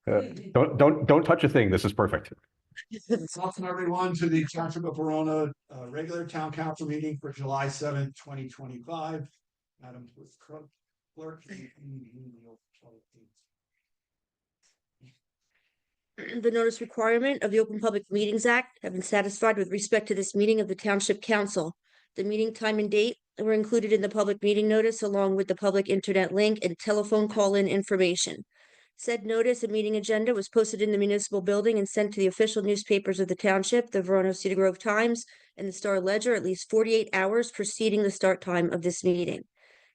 Don't touch a thing. This is perfect. Welcome everyone to the Township of Verona regular town council meeting for July 7th, 2025. Madam Clerk. The notice requirement of the Open Public Meetings Act have been satisfied with respect to this meeting of the Township Council. The meeting time and date were included in the public meeting notice along with the public internet link and telephone call-in information. Said notice and meeting agenda was posted in the municipal building and sent to the official newspapers of the township, the Verona Cedar Grove Times, and the Star Ledger at least 48 hours preceding the start time of this meeting.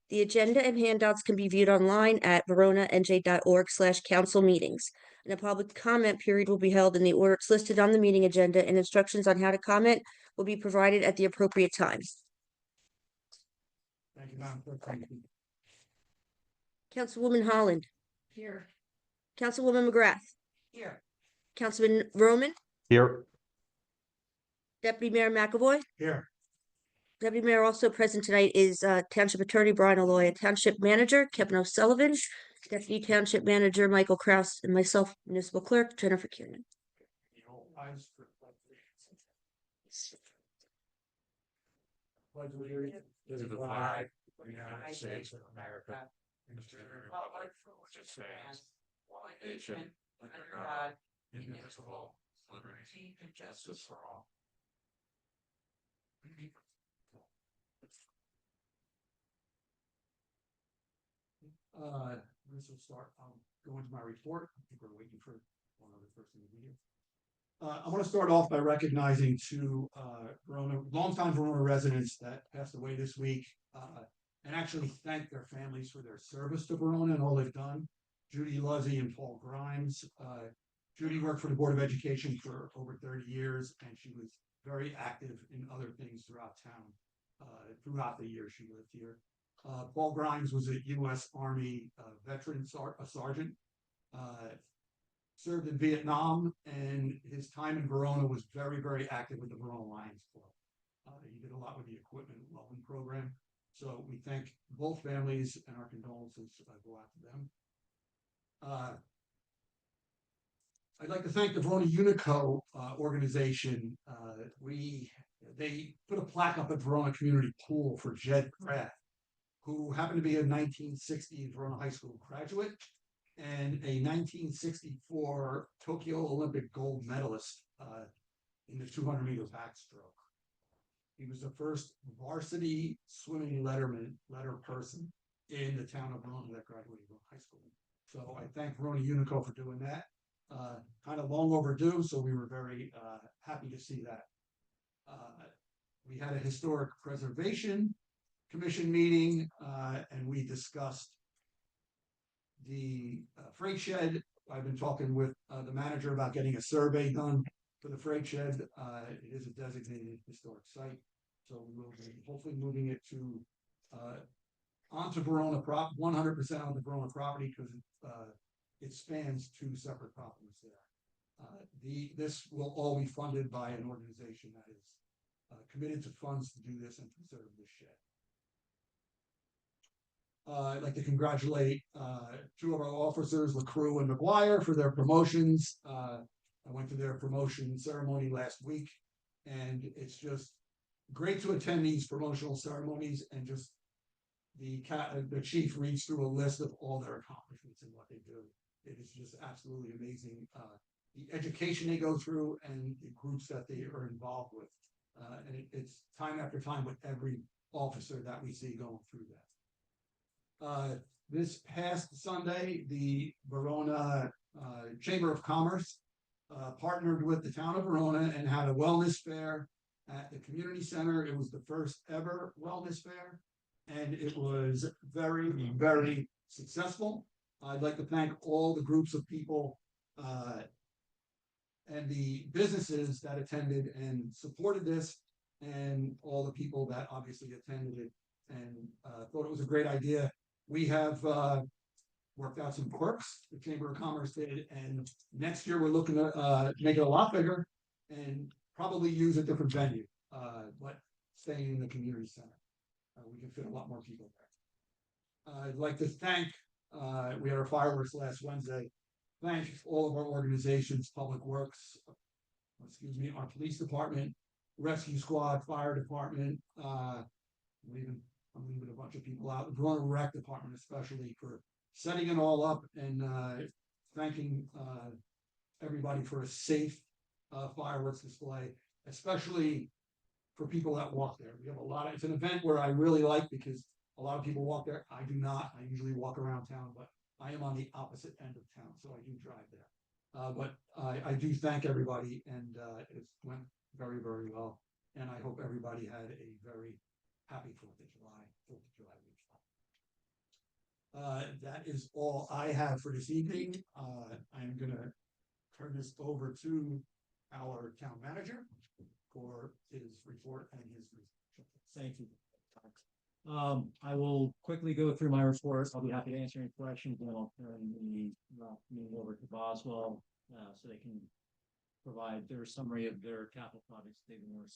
The agenda and handouts can be viewed online at veronanj.org/council meetings. And a public comment period will be held in the order it's listed on the meeting agenda, and instructions on how to comment will be provided at the appropriate times. Thank you, Madam Clerk. Councilwoman Holland. Here. Councilwoman McGrath. Here. Councilman Roman. Here. Deputy Mayor McAvoy. Here. Deputy Mayor also present tonight is Township Attorney Brian Aloy, Township Manager Kevin O'Sullivan, Deputy Township Manager Michael Kraus, and myself, Municipal Clerk Jennifer Kiernan. Pledge allegiance to the flag of the United States of America and to the republic for which it stands, one nation, under God, indivisible, with liberty and justice for all. This will start. I'll go into my report. I think we're waiting for one other person to be here. I want to start off by recognizing two longtime Verona residents that passed away this week, and actually thank their families for their service to Verona and all they've done. Judy Luzzy and Paul Grimes. Judy worked for the Board of Education for over 30 years, and she was very active in other things throughout town. Throughout the year she lived here. Paul Grimes was a U.S. Army veteran, a sergeant. Served in Vietnam, and his time in Verona was very, very active with the Verona Lions Club. He did a lot with the equipment welding program. So we thank both families, and our condolences go out to them. I'd like to thank the Verona Unico organization. They put a plaque up at Verona Community Pool for Jed Kraft, who happened to be a 1960 Verona High School graduate and a 1964 Tokyo Olympic gold medalist in the 200-meter backstroke. He was the first varsity swimming letter person in the town of Verona that graduated from high school. So I thank Verona Unico for doing that. Kind of long overdue, so we were very happy to see that. We had a historic preservation commission meeting, and we discussed the freight shed. I've been talking with the manager about getting a survey done for the freight shed. It is a designated historic site, so we will be hopefully moving it to onto Verona 100% on the Verona property, because it spans two separate properties there. This will all be funded by an organization that is committed to funds to do this and preserve this shed. I'd like to congratulate two of our officers, LaCrue and McGuire, for their promotions. I went to their promotion ceremony last week, and it's just great to attend these promotional ceremonies and just the chief reads through a list of all their accomplishments and what they do. It is just absolutely amazing. The education they go through and the groups that they are involved with. And it's time after time with every officer that we see going through that. This past Sunday, the Verona Chamber of Commerce partnered with the town of Verona and had a wellness fair at the community center. It was the first ever wellness fair, and it was very, very successful. I'd like to thank all the groups of people and the businesses that attended and supported this, and all the people that obviously attended it and thought it was a great idea. We have worked out some quirks, the Chamber of Commerce did, and next year we're looking to make it a lot bigger and probably use a different venue, but staying in the community center. We can fit a lot more people there. I'd like to thank, we had our fireworks last Wednesday, thank all of our organizations, Public Works, our police department, rescue squad, fire department, I'm leaving a bunch of people out, the Verona Rec Department especially for setting it all up and thanking everybody for a safe fireworks display, especially for people that walk there. We have it's an event where I really like because a lot of people walk there. I do not. I usually walk around town, but I am on the opposite end of town, so I do drive there. But I do thank everybody, and it went very, very well. And I hope everybody had a very happy 4th of July weekend. That is all I have for this evening. I'm gonna turn this over to our town manager for his report and his. Thank you. I will quickly go through my report. I'll be happy to answer any questions, and I'll turn the meeting over to Boswell so they can provide their summary of their capital projects they've been working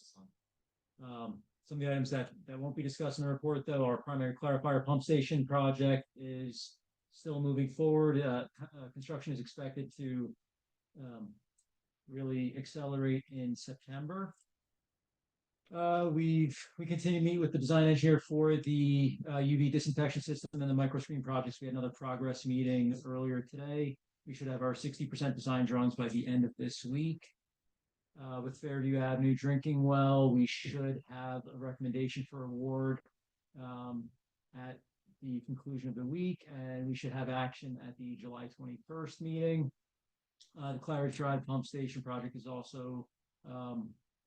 on. Some of the items that won't be discussed in the report, though, our primary clarifier pump station project is still moving forward. Construction is expected to really accelerate in September. We continue to meet with the design engineer for the UV disinfection system and the microscreen projects. We had another progress meeting earlier today. We should have our 60% design drawings by the end of this week. With Fairview Avenue drinking well, we should have a recommendation for award at the conclusion of the week, and we should have action at the July 21st meeting. The Claridge Drive pump station project is also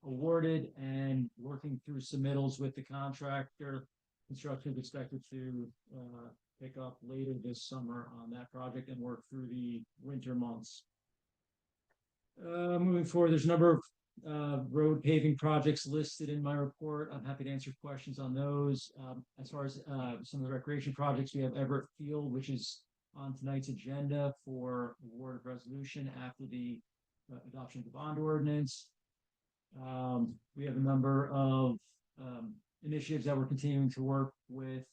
awarded and working through submittals with the contractor. Construction is expected to pick up later this summer on that project and work through the winter months. Moving forward, there's a number of road paving projects listed in my report. I'm happy to answer questions on those. As far as some of the recreation projects, we have Everett Field, which is on tonight's agenda for award of resolution after the adoption of the bond ordinance. We have a number of initiatives that we're continuing to work with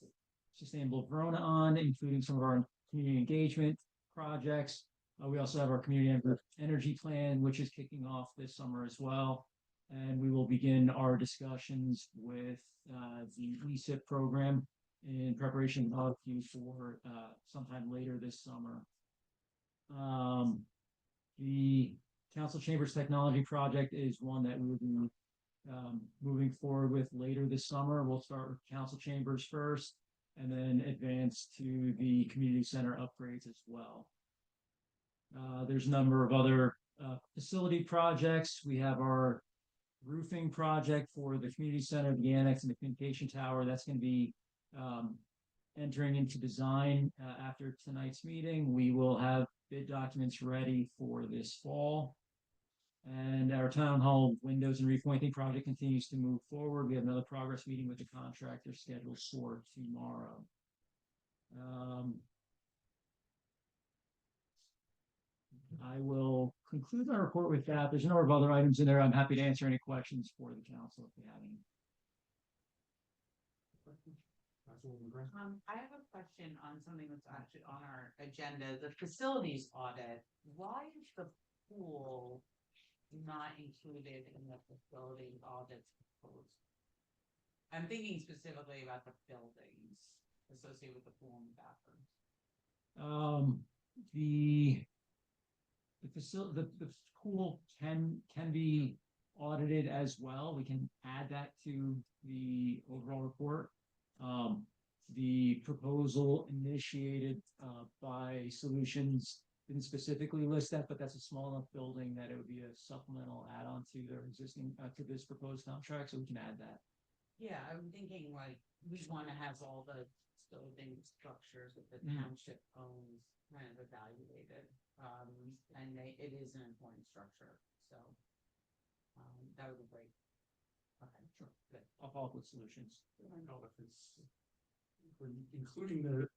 Sustainable Verona on, including some of our community engagement projects. We also have our community energy plan, which is kicking off this summer as well. And we will begin our discussions with the ESIP program in preparation of you for sometime later this summer. The Council Chambers Technology Project is one that we will be moving forward with later this summer. We'll start with Council Chambers first and then advance to the community center upgrades as well. There's a number of other facility projects. We have our roofing project for the community center, the annex, and the communication tower. That's going to be entering into design after tonight's meeting. We will have bid documents ready for this fall. And our town hall windows and repointing project continues to move forward. We have another progress meeting with the contractor scheduled for tomorrow. I will conclude my report with that. There's a number of other items in there. I'm happy to answer any questions for the council if they have any. I have a question on something that's actually on our agenda, the facilities audit. Why is the pool not included in the facilities audits proposed? I'm thinking specifically about the buildings associated with the pool and bathrooms. The pool can be audited as well. We can add that to the overall report. The proposal initiated by Solutions didn't specifically list that, but that's a small enough building that it would be a supplemental add-on to their existing to this proposed contract, so we can add that. Yeah, I'm thinking like we want to have all the building structures that the township owns kind of evaluated, and it is an important structure, so that would be great. Okay, sure. Good. I'll follow up with Solutions. I don't know if it's including the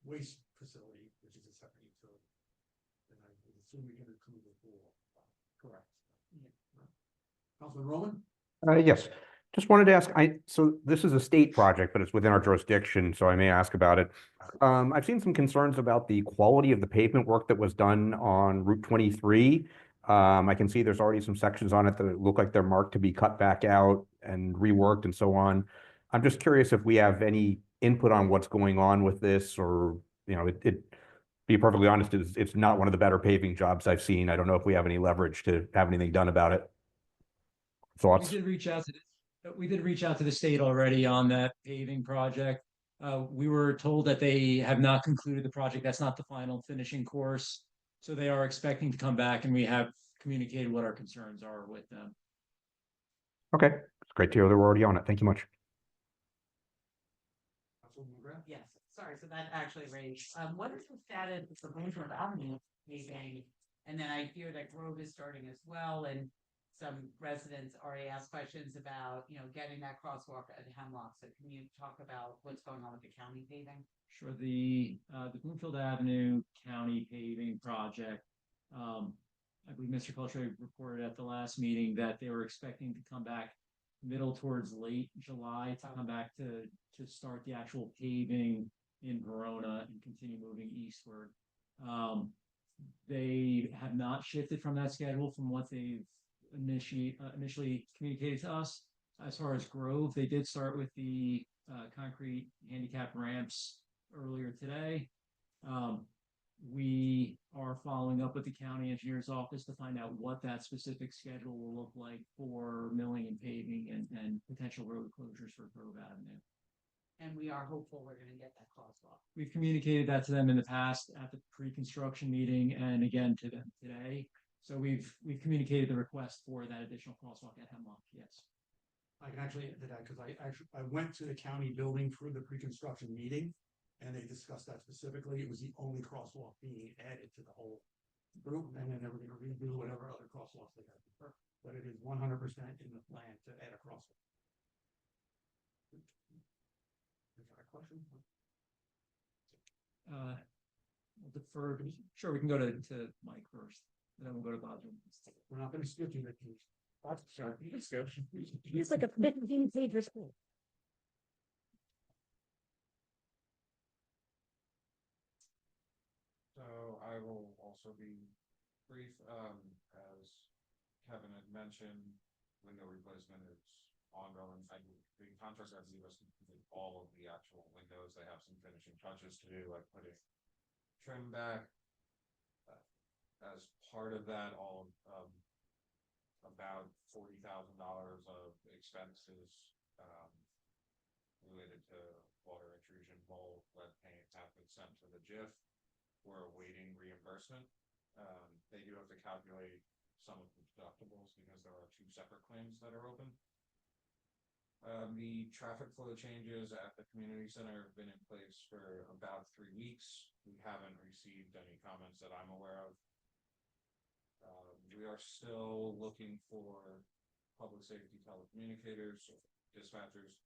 waste facility, which is a separate utility. Then I would assume we can include the pool. Correct. Yeah. Councilman Roman? Yes. Just wanted to ask, so this is a state project, but it's within our jurisdiction, so I may ask about it. I've seen some concerns about the quality of the pavement work that was done on Route 23. I can see there's already some sections on it that look like they're marked to be cut back out and reworked and so on. I'm just curious if we have any input on what's going on with this, or, be perfectly honest, it's not one of the better paving jobs I've seen. I don't know if we have any leverage to have anything done about it. We Thoughts? did reach out to the state already on that paving project. We were told that they have not concluded the project. That's not the final finishing course. So they are expecting to come back, and we have communicated what our concerns are with them. Okay, it's great to hear that we're already on it. Thank you much. Councilwoman McGrath? Yes, sorry, so that actually raised, what is the status of the Bluefield Avenue paving? And then I hear that Grove is starting as well, and some residents already asked questions about, getting that crosswalk at Hemlock. So can you talk about what's going on with the county paving? Sure, the Bloomfield Avenue County paving project. I believe Mr. Cultre reported at the last meeting that they were expecting to come back middle towards late July to come back to start the actual paving in Verona and continue moving eastward. They have not shifted from that schedule from what they've initially communicated to us. As far as Grove, they did start with the concrete handicap ramps earlier today. We are following up with the county engineer's office to find out what that specific schedule will look like for milling and paving and potential road closures for Grove Avenue. And we are hopeful we're gonna get that crosswalk. We've communicated that to them in the past at the pre-construction meeting and again to them today. So we've communicated the request for that additional crosswalk at Hemlock, yes. I can actually add to that because I went to the county building for the pre-construction meeting and they discussed that specifically. It was the only crosswalk being added to the whole group, and then they were gonna redo whatever other crosswalks they had. But it is 100% in the plan to add a crosswalk. Is that a question? We'll defer. Sure, we can go to Mike first, and then we'll go to Bob. We're not gonna skip you, Nick. That's sorry. It's like a 15-page report. So I will also be brief, as Kevin had mentioned, window replacement is ongoing. The contractor has leave us complete all of the actual windows. They have some finishing touches to do, like putting trim back. As part of that, all of about $40,000 of expenses related to water intrusion, mold, lead paint have been sent to the JIF. We're awaiting reimbursement. They do have to calculate some of the deductibles because there are two separate claims that are open. The traffic flow changes at the community center have been in place for about 3 weeks. We haven't received any comments that I'm aware of. We are still looking for public safety telecommunicators, dispatchers,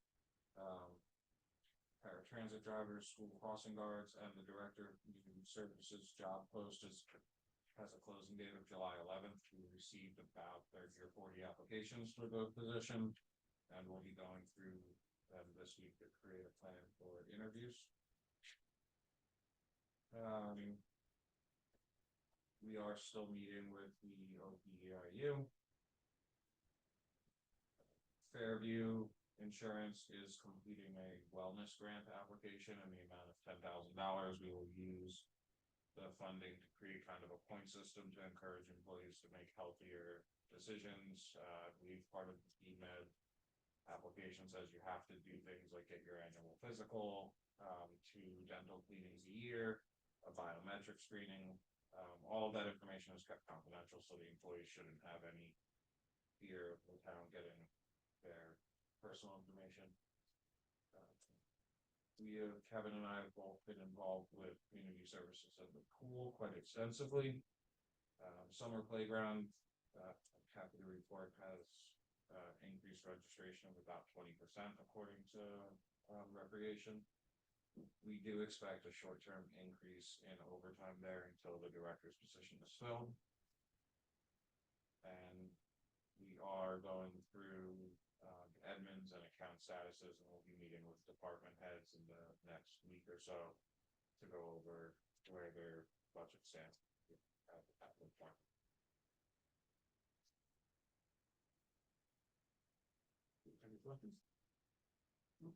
paratransit drivers, school crossing guards, and the director of community services job post has a closing date of July 11th. We received about 30 or 40 applications for those positions, and we'll be going through them this week to create a plan for interviews. We are still meeting with the OPEIU. Fairview Insurance is completing a wellness grant application in the amount of $10,000. We will use the funding to create kind of a point system to encourage employees to make healthier decisions. I believe part of the EMED application says you have to do things like get your annual physical, 2 dental cleanings a year, a biometric screening. All of that information is kept confidential, so the employees shouldn't have any fear of the town getting their personal information. Kevin and I have both been involved with community services at the pool quite extensively. Summer playground, I'm happy to report, has increased registration of about 20% according to recreation. We do expect a short-term increase in overtime there until the director's position is filled. And we are going through admins and account statuses, and we'll be meeting with department heads in the next week or so to go over where their budget stands at the point. Any questions? No?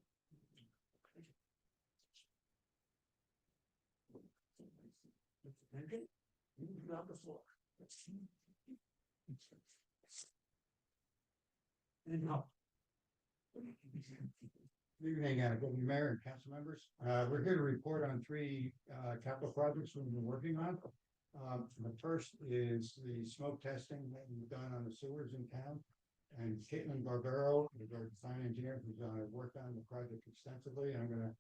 Okay. Mr. Henry, you have the floor. And now. Good evening, Deputy Mayor and council members. We're here to report on three capital projects we've been working on. The first is the smoke testing that we've done on the sewers in town. And Caitlin Barbero is our design engineer who's worked on the project extensively. I'm gonna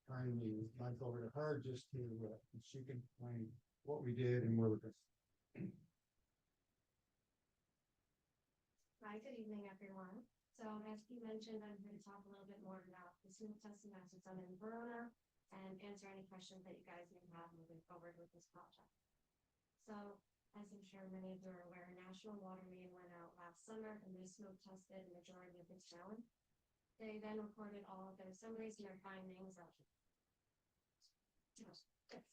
turn the mic over to her just to she can explain what we did and where we're going. Hi, good evening, everyone. So as you mentioned, I'm here to talk a little bit more about the smoke testing that was done in Verona and answer any questions that you guys may have moving forward with this project. So as I'm sure many of you are aware, National Water Main went out last summer and they smoke tested the majority of the town. They then reported all of their summaries and their findings of.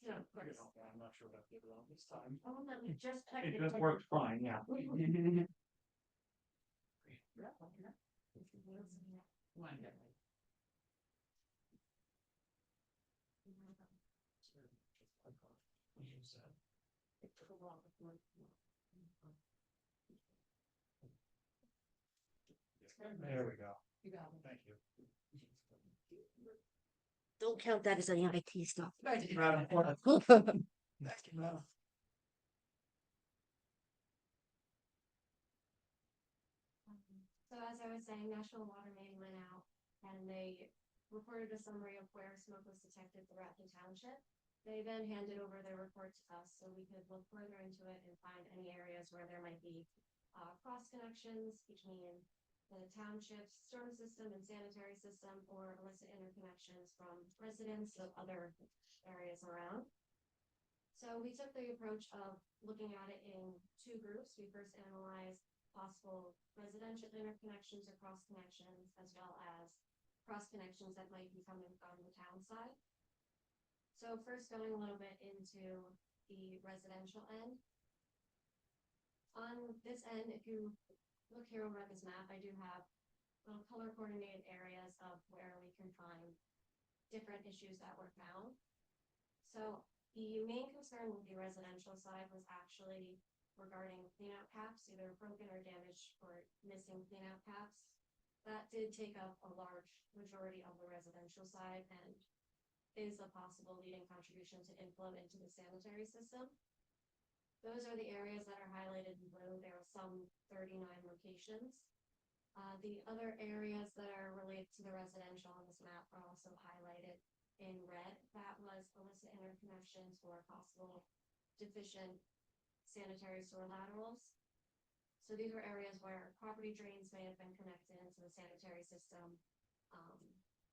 Yeah, I'm not sure what I did wrong this time. Oh, let me just check. It just worked fine, yeah. There we go. You got it. Thank you. Don't count that as any IT stuff. Thank you, Madam Clerk. Thank you, Madam. So as I was saying, National Water Main went out and they reported a summary of where smoke was detected throughout the township. They then handed over their report to us so we could look further into it and find any areas where there might be cross connections between the township's storm system and sanitary system or illicit interconnections from residents of other areas around. So we took the approach of looking at it in two groups. We first analyzed possible residential interconnections or cross connections, as well as cross connections that might be coming from the town side. So first going a little bit into the residential end. On this end, if you look here over at this map, I do have little color coordinated areas of where we can find different issues that were found. So the main concern with the residential side was actually regarding cleanout caps, either broken or damaged or missing cleanout caps. That did take up a large majority of the residential side and is a possible leading contribution to inflow into the sanitary system. Those are the areas that are highlighted in blue. There are some 39 locations. The other areas that are related to the residential on this map are also highlighted in red. That was illicit interconnections or possible deficient sanitary sewer laterals. So these were areas where property drains may have been connected into the sanitary system,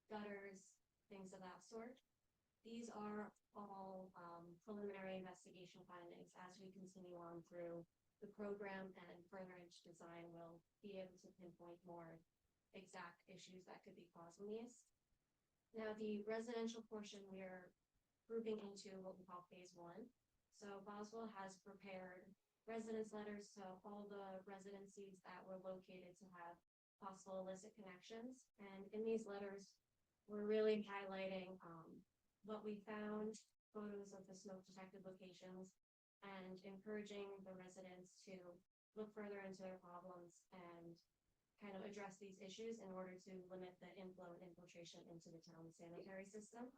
gutters, things of that sort. These are all preliminary investigation findings. As we continue on through the program and further into design, we'll be able to pinpoint more exact issues that could be causing these. Now, the residential portion we are grouping into what we call phase one. So Boswell has prepared residence letters to all the residencies that were located to have possible illicit connections. And in these letters, we're really highlighting what we found, photos of the smoke detected locations, and encouraging the residents to look further into their problems and kind of address these issues in order to limit the inflow and infiltration into the town's sanitary system.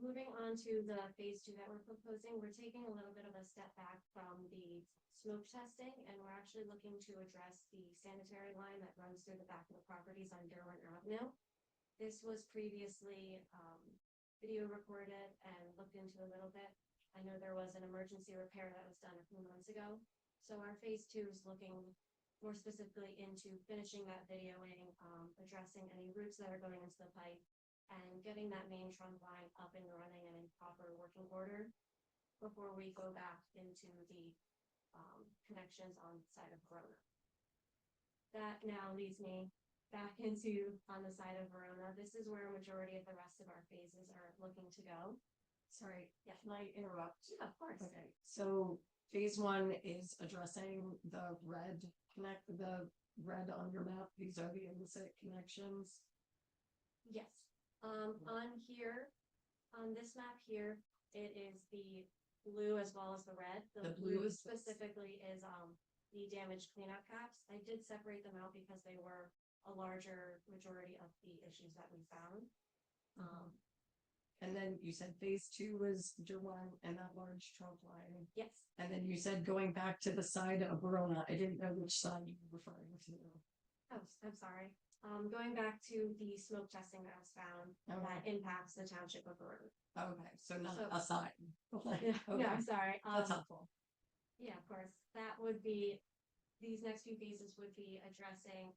Moving on to the phase two that we're proposing, we're taking a little bit of a step back from the smoke testing, and we're actually looking to address the sanitary line that runs through the back of the properties on Derwent Avenue. This was previously video recorded and looked into a little bit. I know there was an emergency repair that was done a few months ago. So our phase two is looking more specifically into finishing that videoing, addressing any roots that are going into the pipe, and getting that main trunk line up and running and in proper working order before we go back into the connections on the side of Verona. that now leads me back into on the side of Verona. This is where a majority of the rest of our phases are looking to go. Sorry, Yeah. can I interrupt? Yeah, of course. Okay, so phase one is addressing the red on your map. These are the illicit connections. Yes, on here, on this map here, it is the blue as well as the red. The blue is- specifically is, the damaged cleanup caps. I did separate them out because they were a larger majority of the issues that we found. And then you said phase two was Derwan and that large trunk line. Yes, And then you said going back to the side of Verona. I didn't know which side you were referring to. oh, I'm sorry. Going back to the smoke testing that was found, that impacts the township of Verona. Okay, so not So- a side. Yeah, Okay, I'm sorry. that's helpful. Yeah, of course, that would be, these next few phases would be addressing,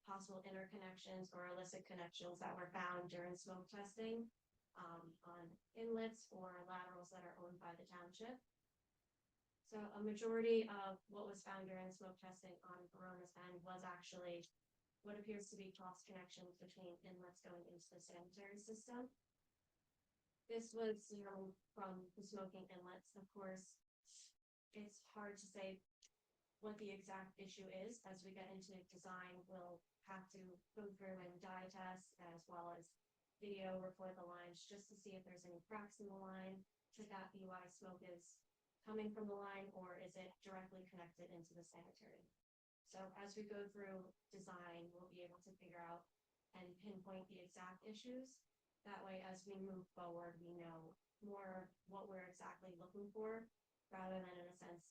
possible interconnections or illicit connections that were found during smoke testing. On inlets or laterals that are owned by the township. So a majority of what was found during smoke testing on Verona's end was actually what appears to be cross connections between inlets going into the sanitary system. This was, from the smoking inlets, of course. It's hard to say what the exact issue is. As we get into design, we'll have to go through and dye test as well as video record the lines just to see if there's any cracks in the line. Could that be why smoke is coming from the line, or is it directly connected into the sanitary? So as we go through design, we'll be able to figure out and pinpoint the exact issues. That way, as we move forward, we know more what we're exactly looking for, rather than in a sense,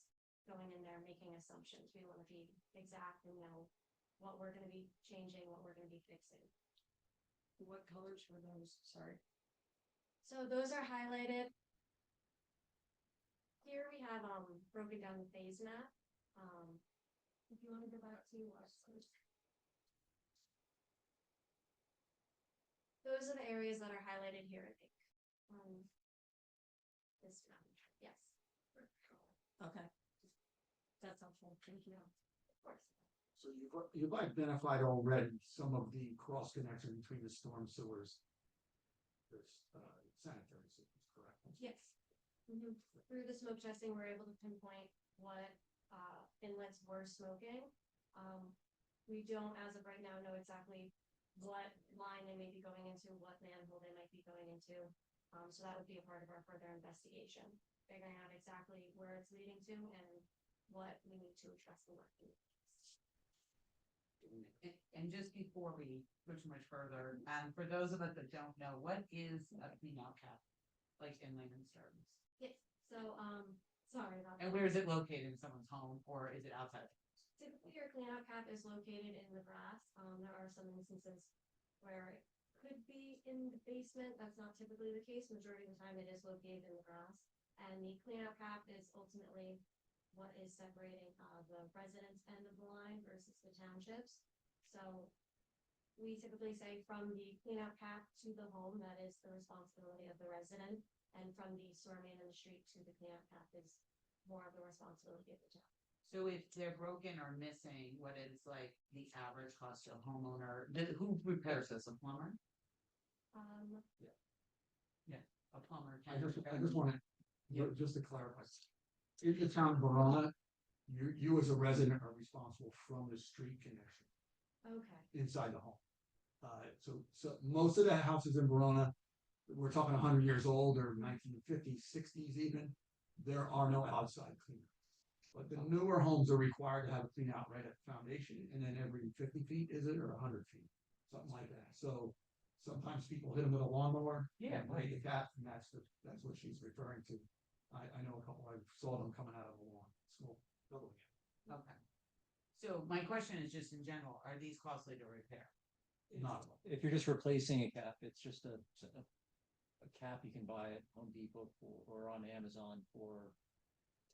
going in there making assumptions. We want to be exact and know what we're gonna be changing, what we're gonna be fixing. What colors were those? Sorry. So those are highlighted. Here we have broken down the phase map. If you want to go back to those are the areas that are highlighted here, I think. This map, yes, Okay. That's helpful. Thank you. of course. So you've identified already some of the cross connection between the storm sewers. There's sanitary systems, correct? Yes. Through the smoke testing, we're able to pinpoint what inlets were smoking. We don't, as of right now, know exactly what line they may be going into, what manhole they might be going into. So that would be a part of our further investigation, figuring out exactly where it's leading to and what we need to address the working. And just before we go too much further, for those of us that don't know, what is a cleanout cap? Like in layman's terms? Yes, so, sorry about that. And where is it located, in someone's home, or is it outside? Typically, your cleanout cap is located in the grass. There are some instances where it could be in the basement. That's not typically the case. Majority of the time, it is located in the grass. And the cleanout cap is ultimately what is separating the residents' end of the line versus the townships. So we typically say from the cleanout cap to the home, that is the responsibility of the resident. And from the sewer main in the street to the cleanout cap is more of the responsibility of the town. So if they're broken or missing, what is like the average cost to a homeowner? Who repairs this? A plumber? A plumber. I just want to, just to clarify. In the town of Verona, you as a resident are responsible from the street connection Okay. inside the home. So most of the houses in Verona, we're talking 100 years old or 1950s, 60s even, there are no outside cleanouts. But the newer homes are required to have a clean out right at the foundation, and then every 50 feet, is it, or 100 feet? Something like that. So sometimes people hit them with a lawnmower. Yeah, and break a cap, and that's what she's referring to. I know a couple, I saw them coming out of the lawn, smoke building it. Okay. So my question is just in general, are these costly to repair? Not at all. If you're just replacing a cap, it's just a cap you can buy at Home Depot or on Amazon for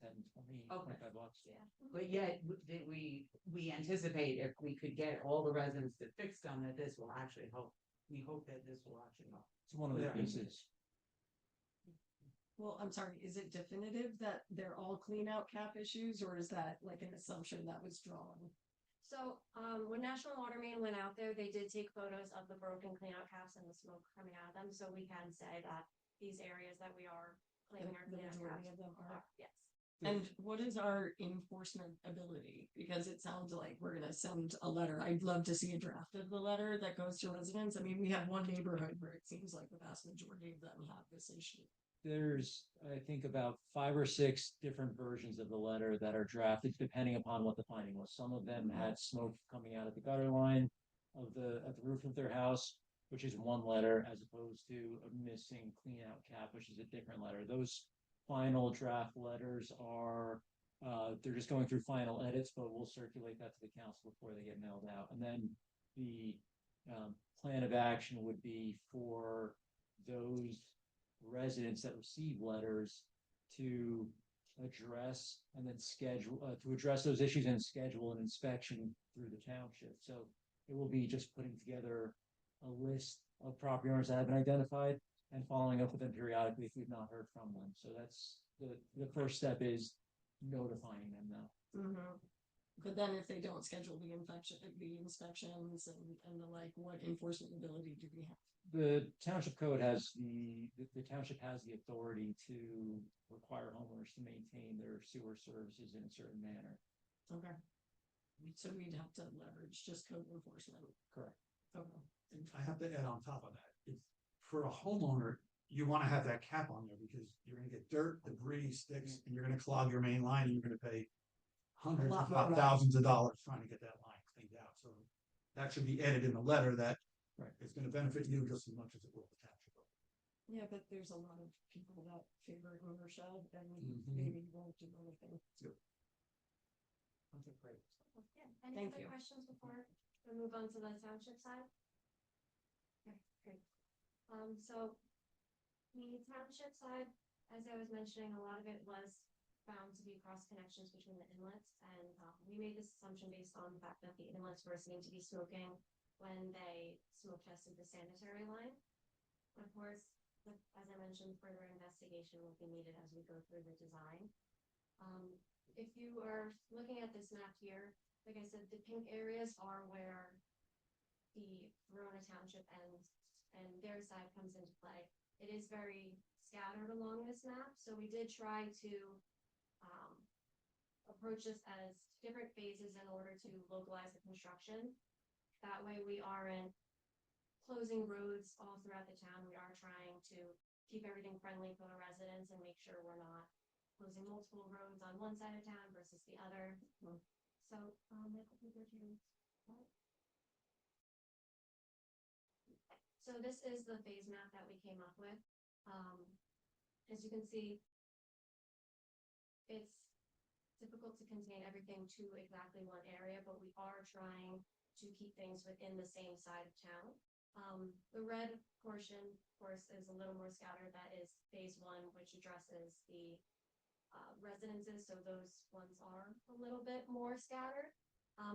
10, 20, Okay. 25 bucks. Yeah. But yet, we anticipate if we could get all the residents to fix them, that this will actually help. We hope that this will actually help. It's one of the Yeah. pieces. Well, I'm sorry, is it definitive that they're all clean out cap issues, or is that like an assumption that was drawn? So, when National Water Main went out there, they did take photos of the broken cleanout caps and the smoke coming out of them, so we can say that these areas that we are claiming are The cleanout majority caps. of them are. Yes. And what is our enforcement ability? Because it sounds like we're gonna send a letter. I'd love to see a draft of the letter that goes to residents. I mean, we have one neighborhood where it seems like the vast majority of them have this issue. There's, I think, about 5 or 6 different versions of the letter that are drafted, depending upon what the finding was. Some of them had smoke coming out of the gutter line of the roof of their house, which is one letter, as opposed to a missing clean out cap, which is a different letter. Those final draft letters are, they're just going through final edits, but we'll circulate that to the council before they get mailed out. And then the plan of action would be for those residents that receive letters to address and then schedule to address those issues and schedule an inspection through the township. So it will be just putting together a list of property owners that have been identified and following up with them periodically if we've not heard from them. So that's the first step is notifying them now. But then if they don't schedule the inspections and the like, what enforcement ability do we have? The township code has the township has the authority to require homeowners to maintain their sewer services in a certain manner. Okay. So we'd have to leverage just code enforcement. Correct. Okay. And I have to add on top of that, if, for a homeowner, you wanna have that cap on there because you're gonna get dirt, debris, sticks, and you're gonna clog your main line and you're gonna pay hundreds lot if more not money. thousands of dollars trying to get that line cleaned out, so that should be added in the letter that Right. it's gonna benefit you just as much as it will the township. Yeah, but there's a lot of people that favor ownership and Mhm. maybe won't do anything. Okay, great. Yeah, any Thank other you. questions before we move on to the township side? Okay, great. So the township side, as I was mentioning, a lot of it was found to be cross connections between the inlets, and we made this assumption based on the fact that the inlets were seen to be smoking when they smoke tested the sanitary line. Of course, as I mentioned, further investigation will be needed as we go through the design. If you are looking at this map here, like I said, the pink areas are where the Verona Township and their side comes into play. It is very scattered along this map, so we did try to approach this as different phases in order to localize the construction. That way we aren't closing roads all throughout the town. We are trying to keep everything friendly for the residents and make sure we're not closing multiple roads on one side of town versus the other. So, so this is the phase map that we came up with. As you can see, it's difficult to contain everything to exactly one area, but we are trying to keep things within the same side of town. The red portion, of course, is a little more scattered. That is phase one, which addresses the residences, so those ones are a little bit more scattered.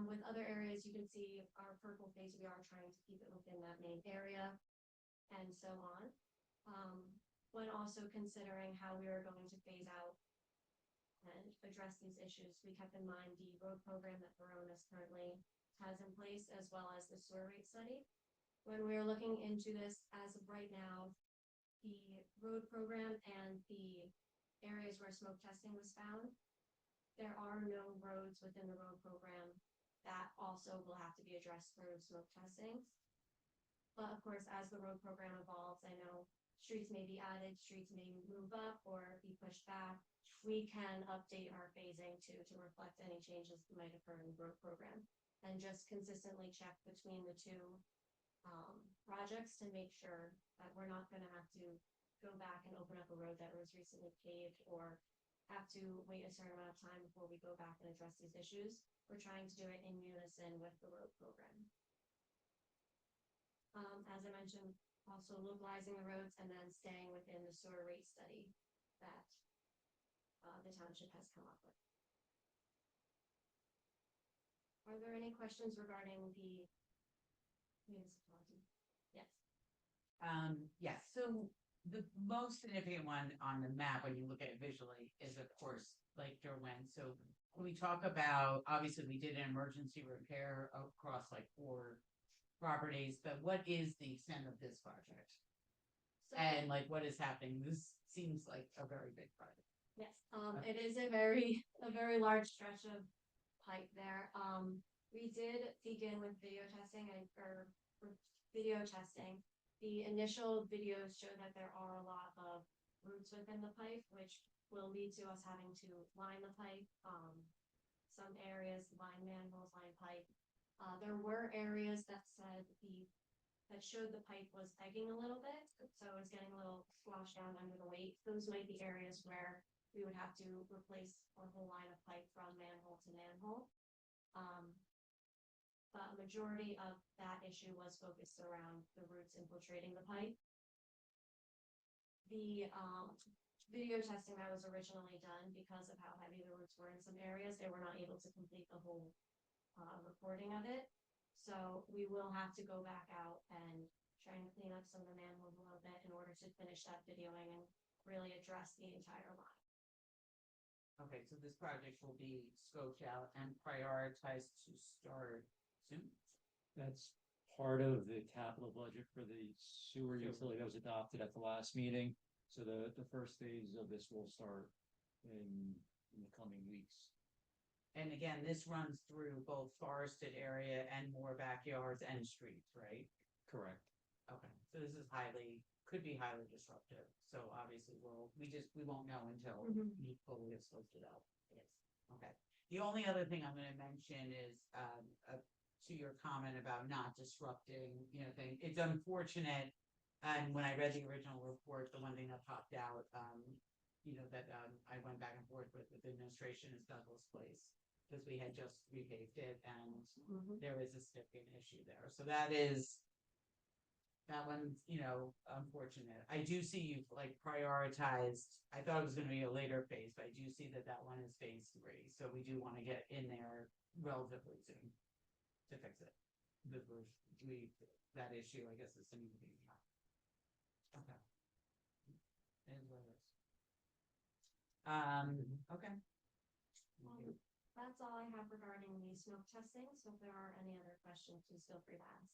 With other areas, you can see our purple phase, we are trying to keep it within that main area, and so on. When also considering how we are going to phase out and address these issues, we kept in mind the road program that Verona currently has in place, as well as the sewer rate study. When we are looking into this, as of right now, the road program and the areas where smoke testing was found, there are no roads within the road program that also will have to be addressed through smoke testing. But of course, as the road program evolves, I know streets may be added, streets may move up or be pushed back. We can update our phasing to reflect any changes that might occur in the road program, and just consistently check between the two projects to make sure that we're not going to have to go back and open up a road that was recently paved or have to wait a certain amount of time before we go back and address these issues. We're trying to do it in unison with the road program. As I mentioned, also localizing the roads and then staying within the sewer rate study that the township has come up with. Are there any questions regarding the municipality? Yes. Yes, so the most significant one on the map, when you look at it visually, is of course Lake Derwent. So we talk about, obviously, we did an emergency repair across like 4 properties, but what is the extent of this project? So, And like, what is happening? This seems like a very big project. yes, it is a very large stretch of pipe there. We did begin with video testing or video testing. The initial videos show that there are a lot of roots within the pipe, which will lead to us having to line the pipe. Some areas line manholes, line pipe. There were areas that showed the pipe was pegging a little bit, so it was getting a little sloshed down under the weight. Those might be areas where we would have to replace a whole line of pipe from manhole to manhole. But a majority of that issue was focused around the roots infiltrating the pipe. The video testing that was originally done, because of how heavy the roots were in some areas, they were not able to complete the whole recording of it. So we will have to go back out and try and clean up some of the manholes a little bit in order to finish that videoing and really address the entire line. Okay, so this project will be scoped out and prioritized to start soon. That's part of the capital budget for the sewer utility that was adopted at the last meeting. So the first phase of this will start in the coming weeks. And again, this runs through both forested area and more backyards and streets, right? Correct. Okay, so this is could be highly disruptive. So obviously we won't know until we fully have scoped it out. Yes, okay. The only other thing I'm gonna mention is, to your comment about not disrupting, thing, it's unfortunate. And when I read the original report, the one thing that popped out, that I went back and forth with the administration is Douglas Place. Because we had just repaved it and there is a sticking issue there. So that one's, unfortunate. I do see you've like prioritized, I thought it was gonna be a later phase, but I do see that one is phase 3. So we do wanna get in there relatively soon to fix it. That issue, I guess, is something to be. Okay. And what else? Okay. That's all I have regarding the smoke testing. So if there are any other questions, please feel free to ask.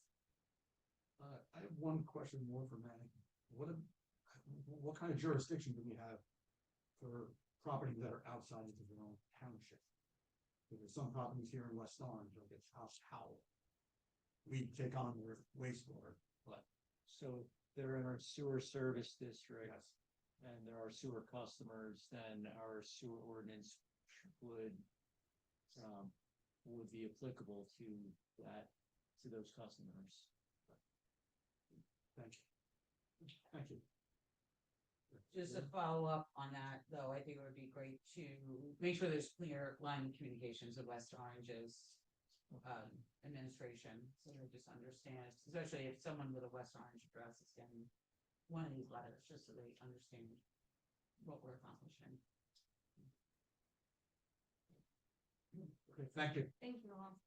I have one question more for Manny. What kind of jurisdiction do we have for properties that are outside of their own township? There's some properties here in West Orange, like it's House Howell. We take on their wastewater, but. So they're in our sewer service district. Yes. And there are sewer customers, then our sewer ordinance would be applicable to those customers. Thank you. Thank you. Just to follow up on that, though, I think it would be great to make sure there's clear line of communications with West Orange's administration, so they just understand, especially if someone with a West Orange address is getting one of these letters, just so they understand what we're accomplishing. Okay, thank you. Thank you all.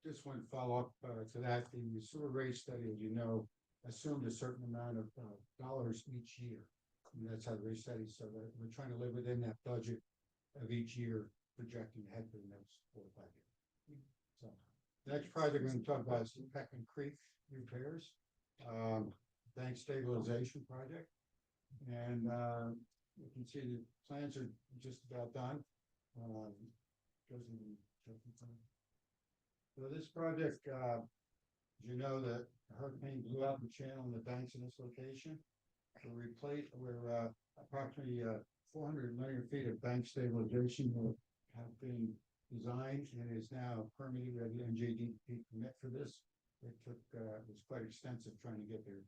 Just one follow-up to that, the sewer rate study, as you know, assumed a certain amount of dollars each year. And that's how the rate study, so that we're trying to live within that budget of each year, projecting ahead for the next 4 or 5 years. So next project we're going to talk about is Peckman Creek repairs, bank stabilization project. And you can see the plans are just about done. So this project, you know that the hurricane blew out the channel in the banks in this location. So we're approximately 400 linear feet of bank stabilization have been designed and is now permitted. We have the NJDP permit for this. It was quite extensive trying to get there.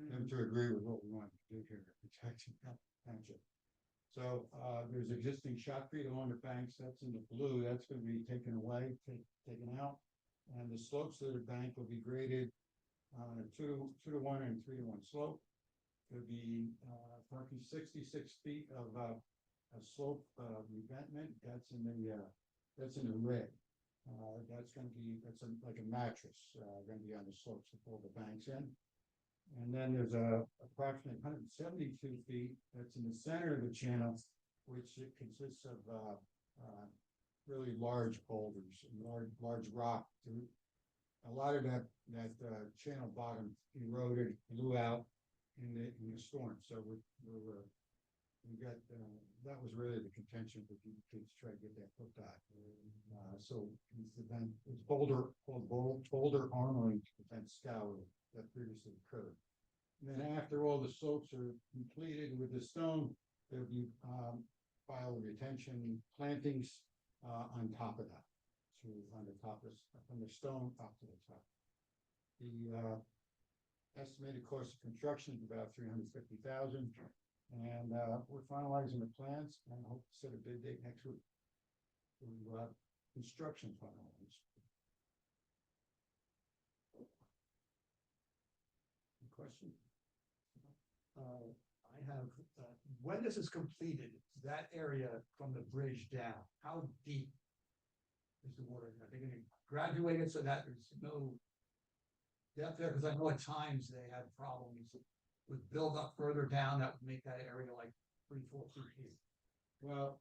Them to agree with what we wanted to do here to protect Township. So there's existing shotcrete along the banks. That's in the blue. That's going to be taken away, taken out. And the slopes of the bank will be graded on a 2-to-1 and 3-to-1 slope. There'll be approximately 66 feet of slope revetment. That's in the red. That's like a mattress going to be on the slopes to pull the banks in. And then there's approximately 172 feet that's in the center of the channel which it consists of, really large boulders, and large rock. A lot of that channel bottom eroded, blew out in the storm, so we got, that was really the contention with you to try to get that hooked out. So it's boulder, called boulder armoring to prevent scour that previously occurred. And then after all the slopes are completed with the stone, there'll be, file retention plantings, on top of that. So on the top of, from the stone up to the top. The, estimated cost of construction is about $350,000. And we're finalizing the plans and hope to set a bid date next week. We'll have construction finalized. Any questions? I have, when this is completed, that area from the bridge down, how deep is the water? Are they gonna graduate it so that there's no depth there? Because I know at times they had problems with build up further down that would make that area like 3-4 feet deep. Well,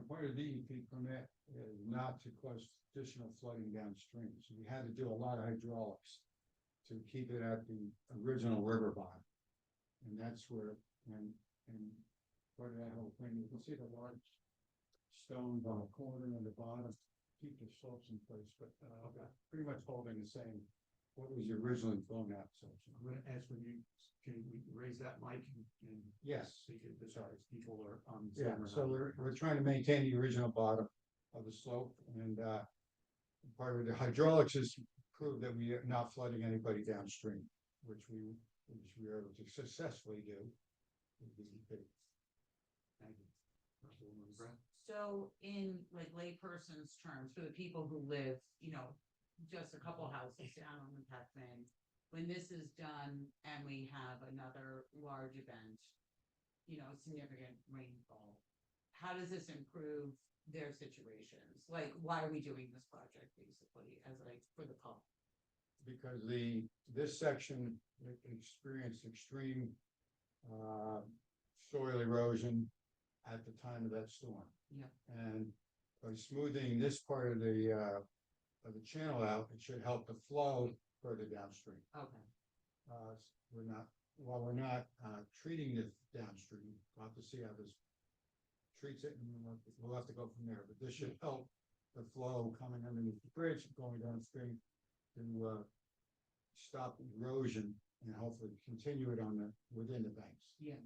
part of the DEP permit is not to cause additional flooding downstream. So we had to do a lot of hydraulics to keep it at the original river bottom. And that's where, and part of that whole thing, you can see the large stones on the corner and the bottom, keep the slopes in place, but pretty much holding the same, what was originally blown out. So I'm gonna ask when you, can we raise that mic and yes, so you can decide if people are on. yeah. Zoom or So not. we're trying to maintain the original bottom of the slope, and part of the hydraulics is to prove that we are not flooding anybody downstream, which we were able to successfully do. Thank you. Councilwoman Brett? So in like layperson's terms, for the people who live, just a couple houses down on the Pathman, when this is done and we have another large event, significant rainfall, how does this improve their situations? Like, why are we doing this project basically as like for the public? Because this section experienced extreme soil erosion at the time of that storm. Yeah. And by smoothing this part of the channel out, it should help the flow further downstream. Okay. While we're not treating it downstream, we'll have to see how this treats it, and we'll have to go from there. But this should help the flow coming underneath the bridge, going downstream to stop erosion and hopefully continue it within the banks. Yeah,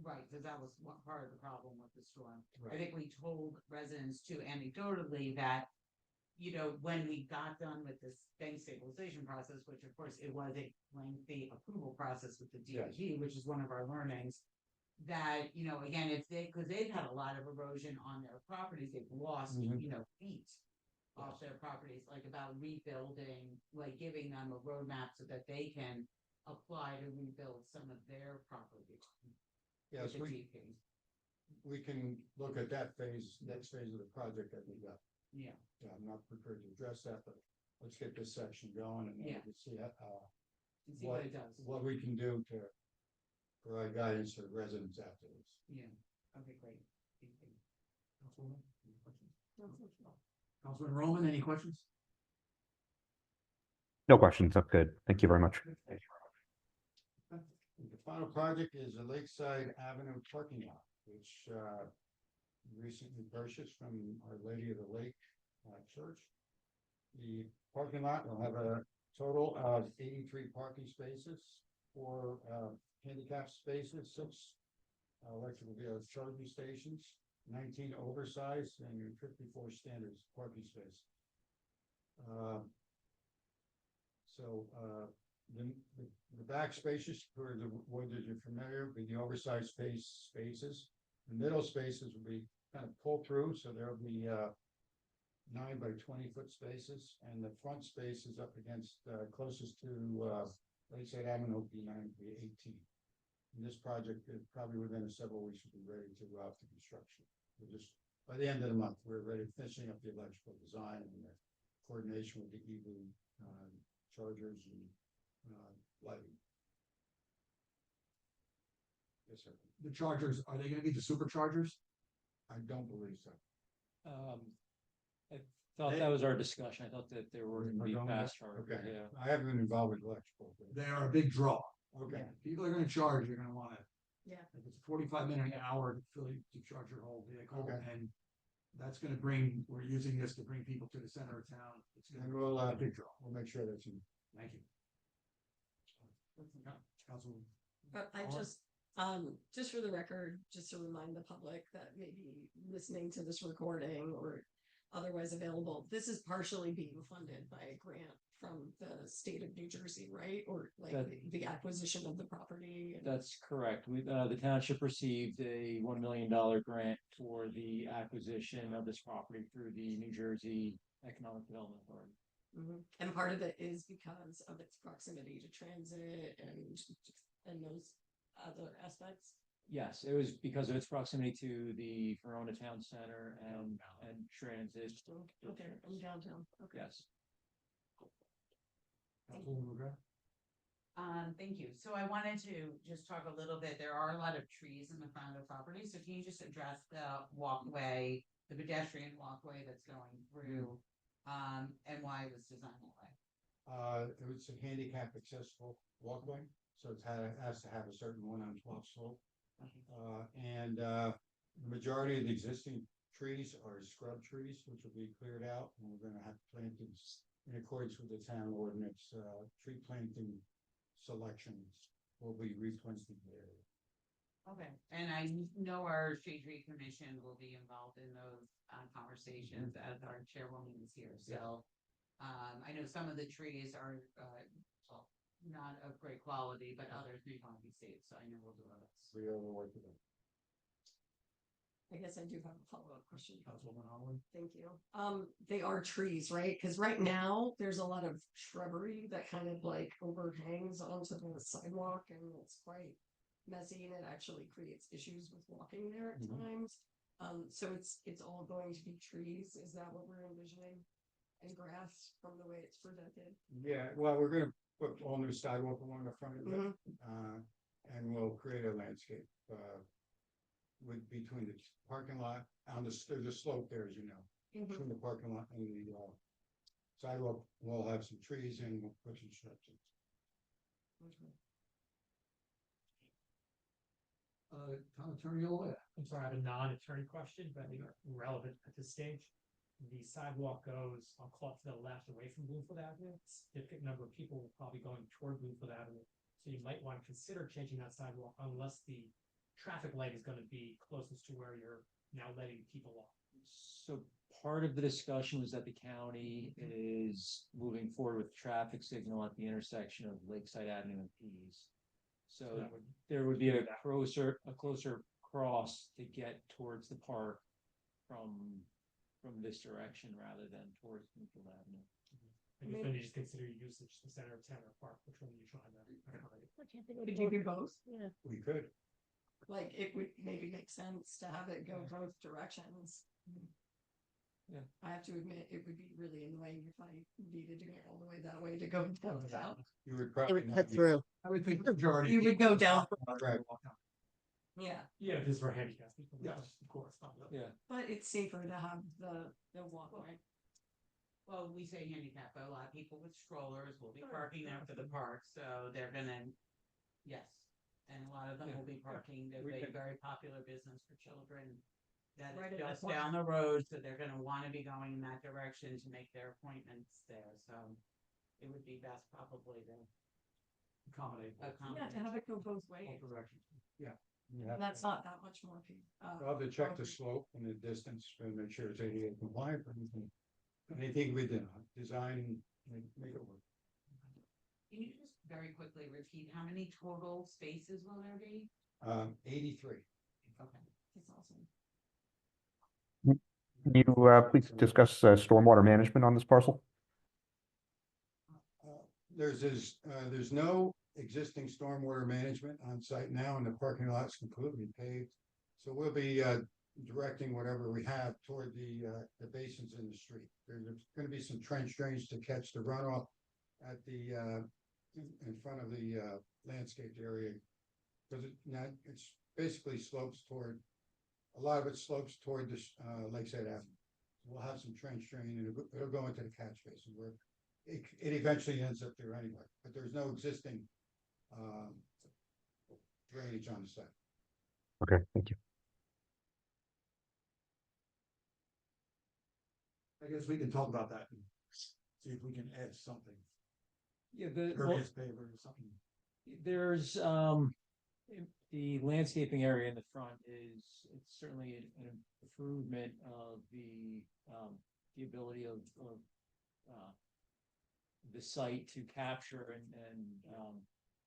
right, because that was one part of the problem with the storm. I Right. think we told residents too anecdotally that, when we got done with this bank stabilization process, which of course it was a lengthy approval process with the DOT, which is one of our learnings, that, again, because they've had a lot of erosion on their properties, they've lost, feet off their properties, like about rebuilding, like giving them a roadmap so that they can apply to rebuild some of their property. Yes, with the DP. we can look at that next phase of the project that we got. Yeah, Yeah, I'm not prepared to address that, but let's get this section going and then we Yeah. can see and see what it does. what we can do to provide guidance to residents afterwards. Yeah, okay, great. Thank you. Councilwoman, any questions? Councilman Roman, any questions? No questions. I'm good. Thank you very much. The final project is a Lakeside Avenue parking lot, which recently purchased from Our Lady of the Lake Church. The parking lot will have a total of 83 parking spaces, 4 handicap spaces, 6 electrical vehicle charging stations, 19 oversized and 54 standard parking spaces. The back spaces for the ones that you're familiar with, the oversized spaces. The middle spaces will be kind of pull through, so there'll be 9 by 20-foot spaces, and the front space is up against closest to Lakeside Avenue will be 9 by 18. And this project is probably within several weeks will be ready to go out to construction. By the end of the month, we're ready finishing up the electrical design and the coordination with the EV chargers and lighting. Yes, sir. The chargers, are they gonna be the superchargers? I don't believe so. I thought that was our discussion. I thought that there were gonna be fast chargers, Okay, yeah. I haven't been involved with electrical. but- They are a big draw. Okay, People are gonna charge, you're gonna wanna. Yeah. If it's 45 minute an hour to charge your whole vehicle, Okay. and that's gonna bring, we're using this to bring people to the center of town. It's gonna and be we'll, a big draw. we'll make sure that's in. Thank you. Council. I just for the record, just to remind the public that maybe listening to this recording or otherwise available, this is partially being funded by a grant from the state of New Jersey, right? Or like That- the acquisition of the property. That's correct. The township received a $1 million grant for the acquisition of this property through the New Jersey Economic Development Authority. And part of it is because of its proximity to transit and those other aspects. Yes, it was because of its proximity to the Verona Town Center and transit. Okay, from downtown. Okay. Yes. Councilwoman McGrath? Thank you. So I wanted to just talk a little bit, there are a lot of trees in the front of the property, so can you just address the walkway, the pedestrian walkway that's going through, and why it was designed that way? It was a handicap accessible walkway, so has to have a certain 1 on 12 slope. The majority of the existing trees are scrub trees, which will be cleared out, and we're gonna have plantings in accordance with the town ordinance, tree planting selections will be replanted there. Okay, and I know our shade tree commission will be involved in those conversations as our chairwoman is here, so. I know some of the trees are not of great quality, but others may want to be saved, so I know we'll do our best. We are working on. I guess I do have a follow-up question. Councilwoman Holland? Thank you. They are trees, right? Because right now, there's a lot of shrubbery that kind of like overhangs onto the sidewalk and it's quite messy and it actually creates issues with walking there at times. So it's all going to be trees. Is that what we're envisioning? And grass from the way it's presented? Yeah, well, we're gonna put all new sidewalk along the front of it, and we'll create a landscape, with between the parking lot, there's a slope there, as you know, between the parking lot and the, sidewalk, we'll have some trees and we'll put some shrubs in. Town Attorney Olea. I'm sorry, I have a non-attorney question, but I think relevant at this stage. The sidewalk goes, I'll call it to the left away from Bloomfield Avenue. Significant number of people will probably going toward Bloomfield Avenue. So you might want to consider changing that sidewalk unless the traffic light is going to be closest to where you're now letting people off. So part of the discussion was that the county is moving forward with traffic signal at the intersection of Lakeside Avenue and Pease. So that would there would be a that. closer cross to get towards the park from this direction rather than towards Bloomfield Avenue. And just when you just consider your usage, the center of town or park, which one are you trying to accommodate? Could you do both? Yeah. We could. Like it would maybe make sense to have it go both directions. Yeah. I have to admit, it would be really annoying if I needed to go all the way that way to go downtown. You would It probably. would not cut be- through. I would think the majority. You would go down. Right. Yeah, Yeah, this is for handicapped people. Yes. Of course. Yeah. but it's safer to have the walkway. Well, we say handicap, but a lot of people with strollers will be parking there for the park, so they're gonna, yes. And a lot of them will be parking, there's a very popular business for children that Right is at that just point. down the road, so they're gonna wanna be going in that direction to make their appointments there, so it would be best probably to Accommodate. Yeah, accommodate. to have it go both ways. Both directions. You have And that's not that much more. I'll have to check the slope and the distance and make sure it's ADA compliant, but anything we did, design, make it work. Can you just very quickly repeat, how many total spaces will there be? 83. Okay. That's awesome. Can you please discuss stormwater management on this parcel? There's no existing stormwater management on site now, and the parking lot's completely paved. So we'll be directing whatever we have toward the basins in the street. There's gonna be some trench drains to catch the runoff at the in front of the landscaped area. Because it's basically slopes toward a lot of it slopes toward this, Lakeside Avenue. We'll have some trench drain and it'll go into the catch basin where it eventually ends up there anyway, but there's no existing, drainage on the site. Okay, thank you. I guess we can talk about that and see if we can add something, Yeah, pervious paver or something. there's, the landscaping area in the front it's certainly an improvement of the ability of, the site to capture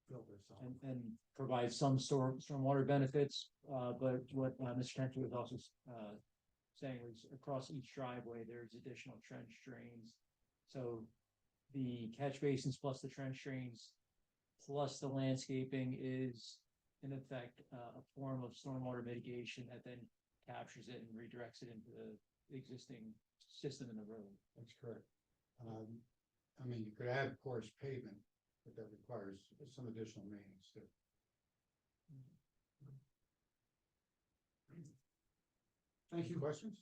Filter something. and provide some stormwater benefits. But what Mr. Trencher was also saying was across each driveway, there's additional trench drains. So the catch basins plus the trench drains plus the landscaping is in effect a form of stormwater mitigation that then captures it and redirects it into the existing system in the road. That's correct. I mean, you could add coarse pavement, but that requires some additional maintenance too. Thank you. Questions?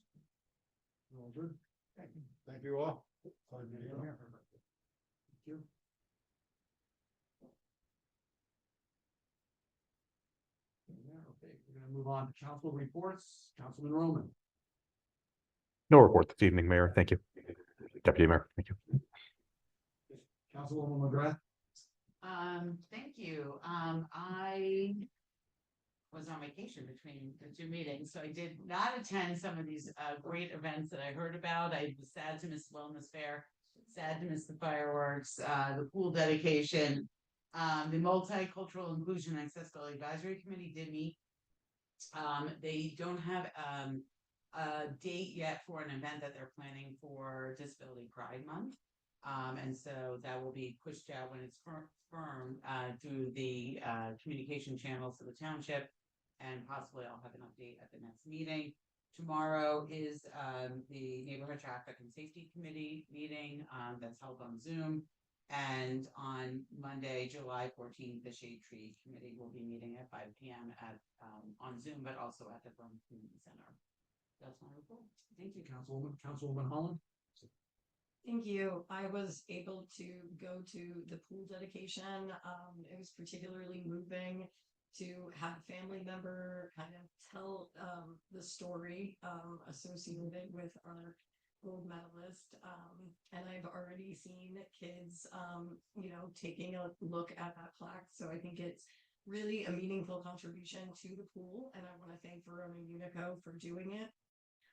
All good? Thank you all. Glad to be here. Thank you. Yeah, okay, we're gonna move on to council reports. Councilman Roman. No report this evening, Mayor. Thank you. Deputy Mayor, thank you. Councilwoman McGrath. Thank you. I was on vacation between the two meetings, so I did not attend some of these great events that I heard about. I was sad to miss Wellness Fair, sad to miss the fireworks, the pool dedication. The Multicultural Inclusion and Accessibility Advisory Committee did meet. They don't have a date yet for an event that they're planning for Disability Pride Month. And so that will be pushed out when it's firm through the communication channels of the township. And possibly I'll have an update at the next meeting. Tomorrow is the Neighborhood Traffic and Safety Committee meeting that's held on Zoom. And on Monday, July 14th, the Shade Tree Committee will be meeting at 5 p.m. at on Zoom, but also at the Verona Community Center. That's my report. Thank you. Councilwoman Holland. Thank you. I was able to go to the pool dedication. It was particularly moving to have a family member kind of tell the story associated with our gold medalist. And I've already seen kids, taking a look at that plaque. So I think it's really a meaningful contribution to the pool. And I want to thank Verona Unico for doing it.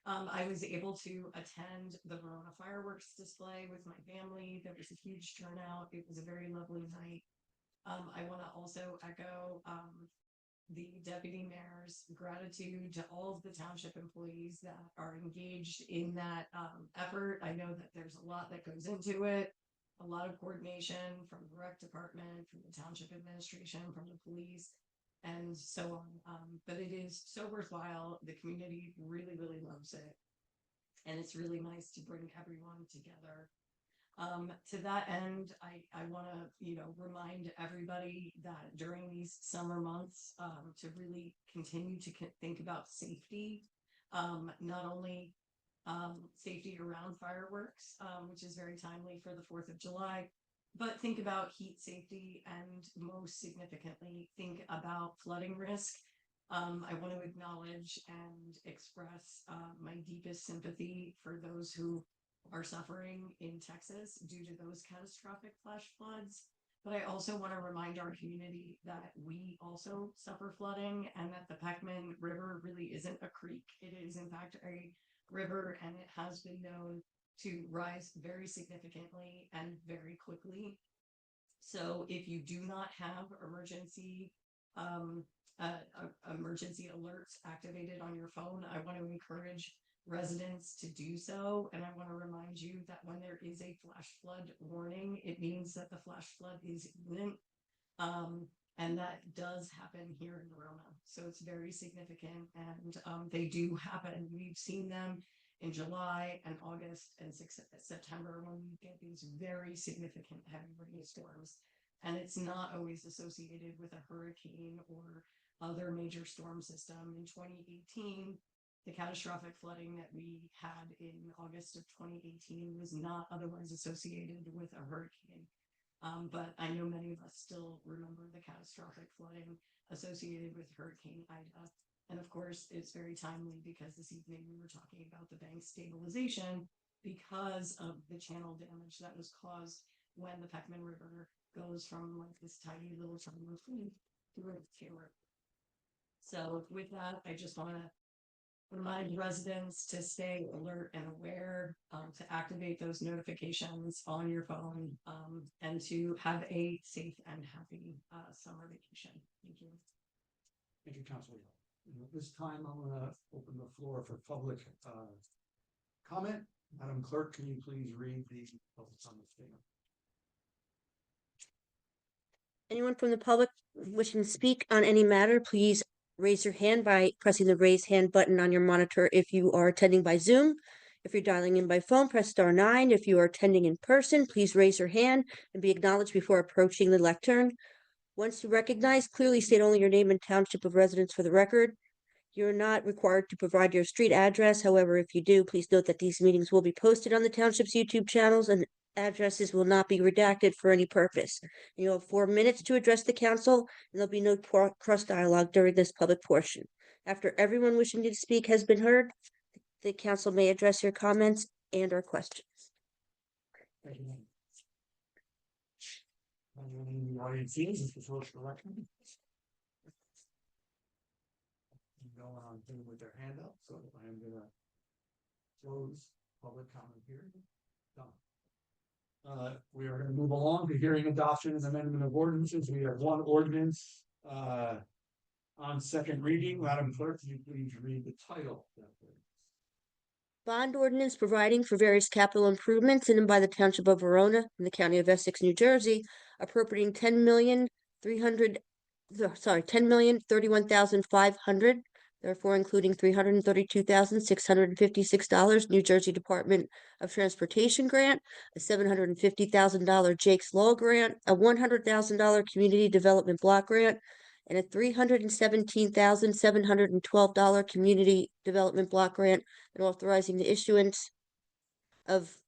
I was able to attend the Verona fireworks display with my family. There was a huge turnout. It was a very lovely night. I want to also echo the deputy mayor's gratitude to all of the township employees that are engaged in that effort. I know that there's a lot that goes into it, a lot of coordination from the rec department, from the township administration, from the police, and so on. But it is so worthwhile. The community really, really loves it. And it's really nice to bring everyone together. To that end, I want to, remind everybody that during these summer months, to really continue to think about safety, not only safety around fireworks, which is very timely for the 4th of July, but think about heat safety and most significantly, think about flooding risk. I want to acknowledge and express my deepest sympathy for those who are suffering in Texas due to those catastrophic flash floods. But I also want to remind our community that we also suffer flooding and that the Peckman River really isn't a creek. It is in fact a river, and it has been known to rise very significantly and very quickly. So if you do not have emergency alerts activated on your phone, I want to encourage residents to do so. And I want to remind you that when there is a flash flood warning, it means that the flash flood is imminent. And that does happen here in Verona. So it's very significant, and they do happen. We've seen them in July and August and September when we get these very significant heavy rainstorms. And it's not always associated with a hurricane or other major storm system. In 2018, the catastrophic flooding that we had in August of 2018 was not otherwise associated with a hurricane. But I know many of us still remember the catastrophic flooding associated with Hurricane Ida. And of course, it's very timely because this evening we were talking about the bank stabilization because of the channel damage that was caused when the Peckman River goes from like this tiny little channel to a river. So with that, I just want to remind residents to stay alert and aware, to activate those notifications on your phone, and to have a safe and happy summer vacation. Thank you. Thank you, Councilor. And at this time, I'm gonna open the floor for public comment. Madam Clerk, can you please read the public comment statement? Anyone from the public wishing to speak on any matter, please raise your hand by pressing the raise hand button on your monitor if you are attending by Zoom. If you're dialing in by phone, press *9. If you are attending in person, please raise your hand and be acknowledged before approaching the lectern. Once you recognize, clearly state only your name and township of residence for the record. You're not required to provide your street address. However, if you do, please note that these meetings will be posted on the township's YouTube channels and addresses will not be redacted for any purpose. You'll have 4 minutes to address the council, and there'll be no cross dialogue during this public portion. After everyone wishing to speak has been heard, the council may address your comments and or questions. Thank you. Anyone in the audience sees this first election? Going on thing with their hand up, so I am gonna close public comment here. Done. We are gonna move along to hearing adoption and amendment of ordinances. We have one ordinance on second reading. Madam Clerk, can you please read the title? Bond ordinance providing for various capital improvements in and by the Township of Verona in the County of Essex, New Jersey, appropriating $10,031,500, therefore including $332,656 New Jersey Department of Transportation grant, a $750,000 Jake's Law grant, a $100,000 Community Development Block grant, and a $317,712 Community Development Block grant, and authorizing the issuance of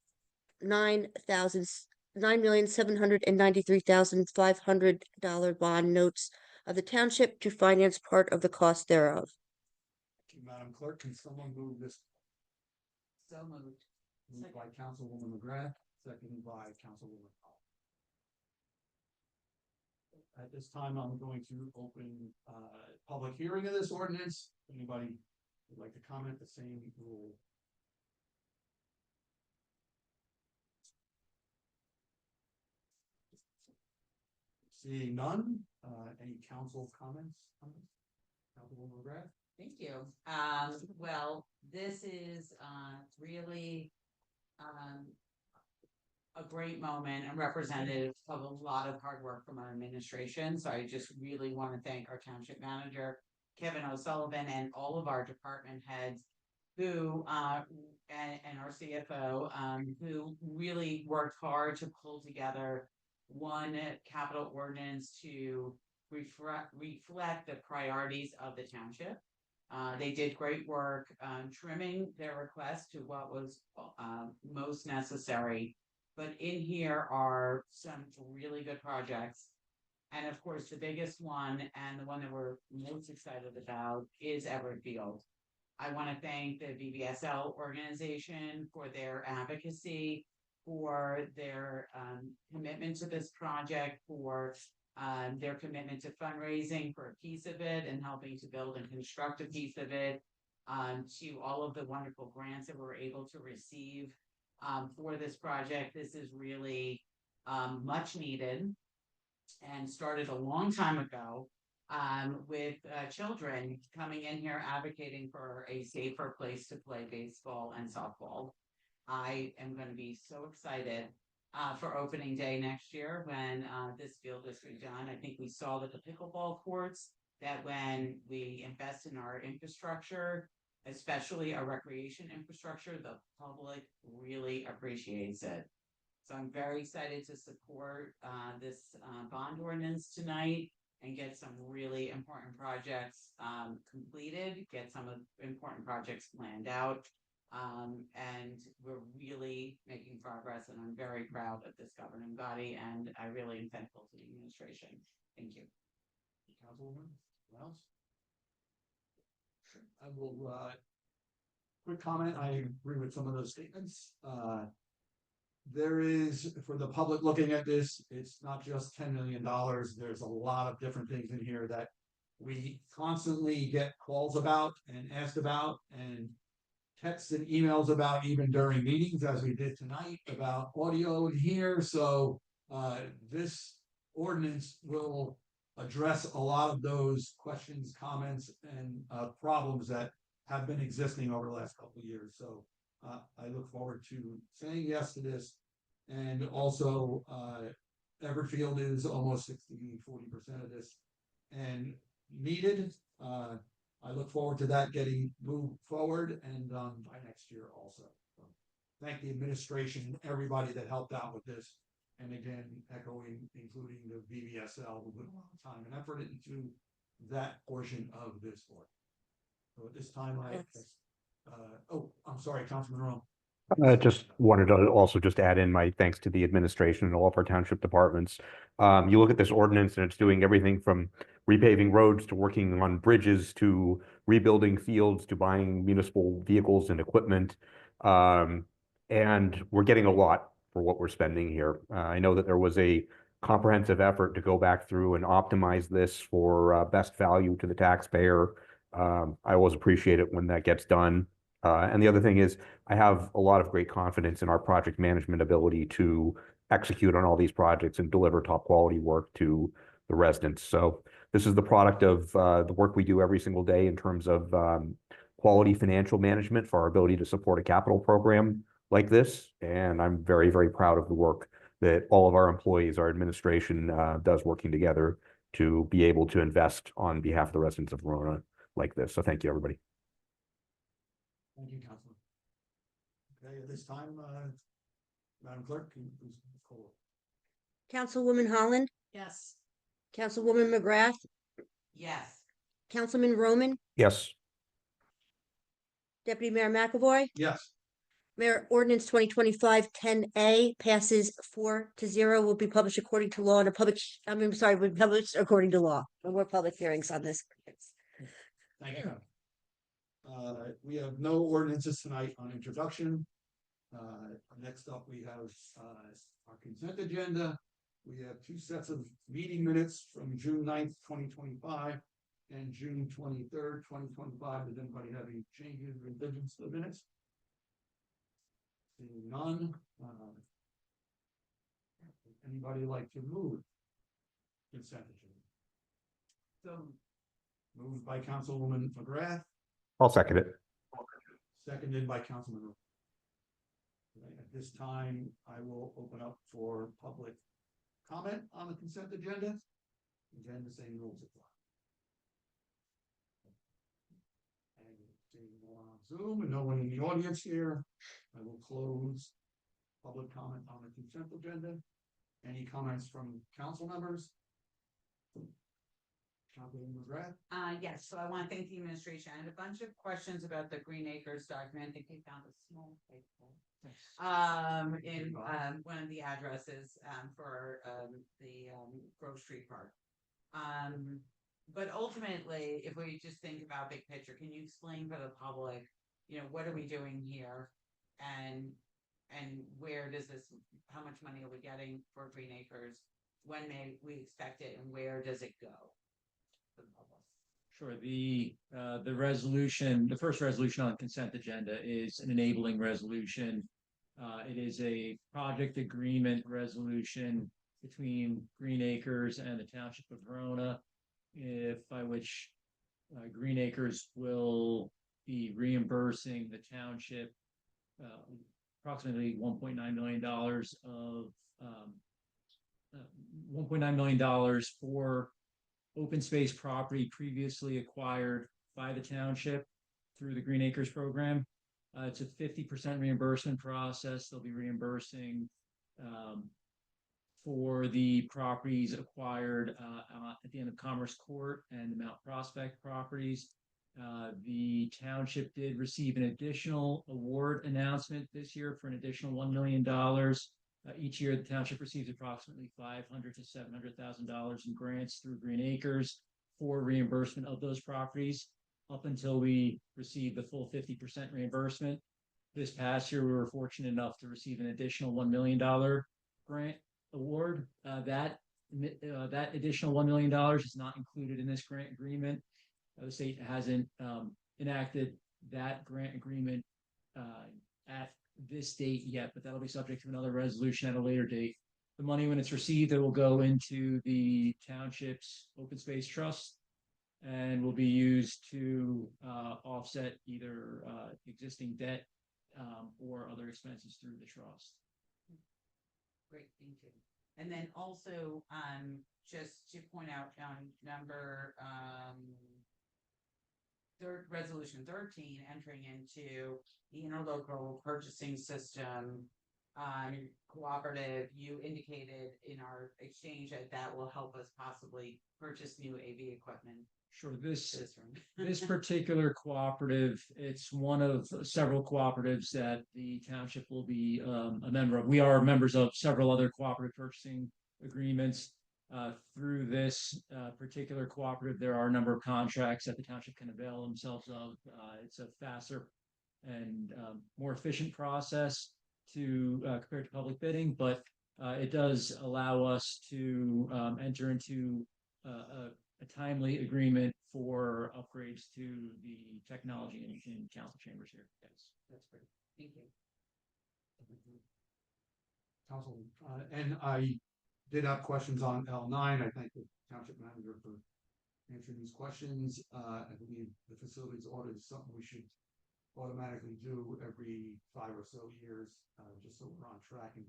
$9,793,500 bond notes of the township to finance part of the cost thereof. Thank you, Madam Clerk. Can someone move this? So moved. Moved by Councilwoman McGrath, seconded by Councilwoman Powell. At this time, I'm going to open public hearing of this ordinance. Anybody would like to comment? The same rule. Seeing none, any council comments on this? Councilwoman McGrath? Thank you. Well, this is really a great moment and representative of a lot of hard work from our administration. So I just really want to thank our township manager, Kevin O'Sullivan, and all of our department heads who and our CFO who really worked hard to pull together one capital ordinance to reflect the priorities of the township. They did great work trimming their request to what was most necessary. But in here are some really good projects. And of course, the biggest one and the one that we're most excited about is Everett Field. I want to thank the VBSL organization for their advocacy, for their commitment to this project, for their commitment to fundraising for a piece of it and helping to build and construct a piece of it, to all of the wonderful grants that we're able to receive for this project. This is really much needed and started a long time ago with children coming in here advocating for a safer place to play baseball and softball. I am going to be so excited for opening day next year when this field is redone. I think we saw with the pickleball courts that when we invest in our infrastructure, especially our recreation infrastructure, the public really appreciates it. So I'm very excited to support this bond ordinance tonight. and get some really important projects completed, get some of important projects planned out. And we're really making progress, and I'm very proud of this governing body, and I really am thankful to the administration. Thank you. Councilwoman, Wells? I will, quick comment, I agree with some of those statements. There is, for the public looking at this, it's not just $10 million. There's a lot of different things in here that we constantly get calls about and asked about and texts and emails about, even during meetings, as we did tonight, about audio in here. So this ordinance will address a lot of those questions, comments, and problems that have been existing over the last couple of years. So I look forward to saying yes to this. And also, Everfield is almost 40% of this and needed. I look forward to that getting moved forward and done by next year also. So thank the administration and everybody that helped out with this. And again, echoing, including the VBSL, who put a lot of time and effort into that portion of this work. So at this time, I'm sorry, Councilman Rome. Just wanted to also just add in my thanks to the administration and all of our township departments. You look at this ordinance and it's doing everything from repaving roads to working on bridges to rebuilding fields to buying municipal vehicles and equipment. And we're getting a lot for what we're spending here. I know that there was a comprehensive effort to go back through and optimize this for best value to the taxpayer. I always appreciate it when that gets done. And the other thing is, I have a lot of great confidence in our project management ability to execute on all these projects and deliver top quality work to the residents. So this is the product of the work we do every single day in terms of quality financial management for our ability to support a capital program like this. And I'm very, very proud of the work that all of our employees, our administration does working together to be able to invest on behalf of the residents of Verona like this. So thank you, everybody. Thank you, Councilman. Okay, at this time, Madam Clerk, can you please call it? Councilwoman Holland, Yes. Councilwoman McGrath, Yes. Councilman Roman, Yes. Deputy Mayor McAvoy. Yes. Mayor, ordinance 2025-10A passes 4-0, will be published according to law and will be published according to law. No more public hearings on this. Thank you. We have no ordinances tonight on introduction. Next up, we have our consent agenda. We have 2 sets of meeting minutes from June 9th, 2025 and June 23rd, 2025. Does anybody have any changes or revisions to the minutes? Seeing none. Anybody like to move consent agenda? So moved by Councilwoman McGrath. I'll second it. Seconded by Councilman Rowe. At this time, I will open up for public comment on the consent agenda. Again, the same rules apply. And seeing no one on Zoom and no one in the audience here, I will close public comment on the consent agenda. Any comments from council members? Councilwoman McGrath? Yes, so I want to thank the administration. I had a bunch of questions about the Green Acres document. I think they found a small typo in one of the addresses for the Grove Street Park. But ultimately, if we just think about big picture, can you explain for the public, what are we doing here, and where does this? How much money are we getting for Green Acres? When may we expect it, and where does it go? Sure. The resolution, the first resolution on consent agenda is an enabling resolution. It is a project agreement resolution between Green Acres and the Township of Verona, by which Green Acres will be reimbursing the township approximately $1.9 million of $1.9 million for open space property previously acquired by the township through the Green Acres program. It's a 50% reimbursement process. They'll be reimbursing for the properties acquired at the end of Commerce Court and the Mount Prospect properties. The township did receive an additional award announcement this year for an additional $1 million. Each year, the township receives approximately $500,000 to $700,000 in grants through Green Acres for reimbursement of those properties up until we receive the full 50% reimbursement. This past year, we were fortunate enough to receive an additional $1 million grant award. That additional $1 million is not included in this grant agreement. The state hasn't enacted that grant agreement at this date yet, but that'll be subject to another resolution at a later date. The money, when it's received, it will go into the township's open space trust and will be used to offset either existing debt or other expenses through the trust. Great, thank you. And then also, just to point out on number resolution 13, entering into the interlocal purchasing system cooperative, you indicated in our exchange that will help us possibly purchase new AV equipment. Sure. This particular cooperative, it's one of several cooperatives that the township will be a member of. We are members of several other cooperative purchasing agreements. Through this particular cooperative, there are a number of contracts that the township can avail themselves of. It's a faster and more efficient process to compared to public bidding, but it does allow us to enter into a timely agreement for upgrades to the technology in council chambers here. Yes, that's great. Thank you. Council, and I did have questions on L9. I thank the township manager for answering these questions. I believe the facilities audit is something we should automatically do every 5 or so years, just so we're on track and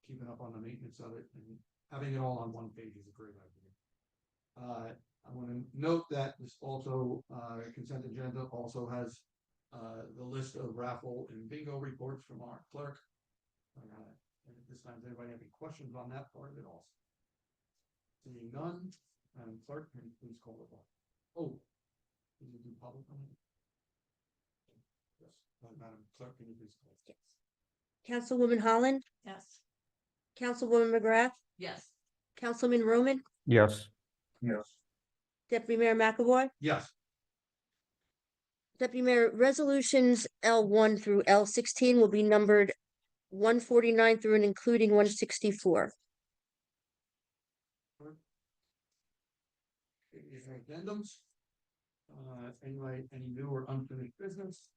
keeping up on the maintenance of it, and having it all on one page is a great idea. I want to note that this also consent agenda also has the list of raffle and bingo reports from our clerk. And at this time, does anybody have any questions on that part of it also? Seeing none, Madam Clerk, can you please call the roll? Oh, did you do public comment? Yes, Madam Clerk, can you please call? Yes. Councilwoman Holland, Yes. Councilwoman McGrath, Yes. Councilman Roman, Yes. Yes. Deputy Mayor McAvoy. Yes. Deputy Mayor, resolutions L1 through L16 will be numbered 149 through and including 164. Addendums. Any new or unfinished business?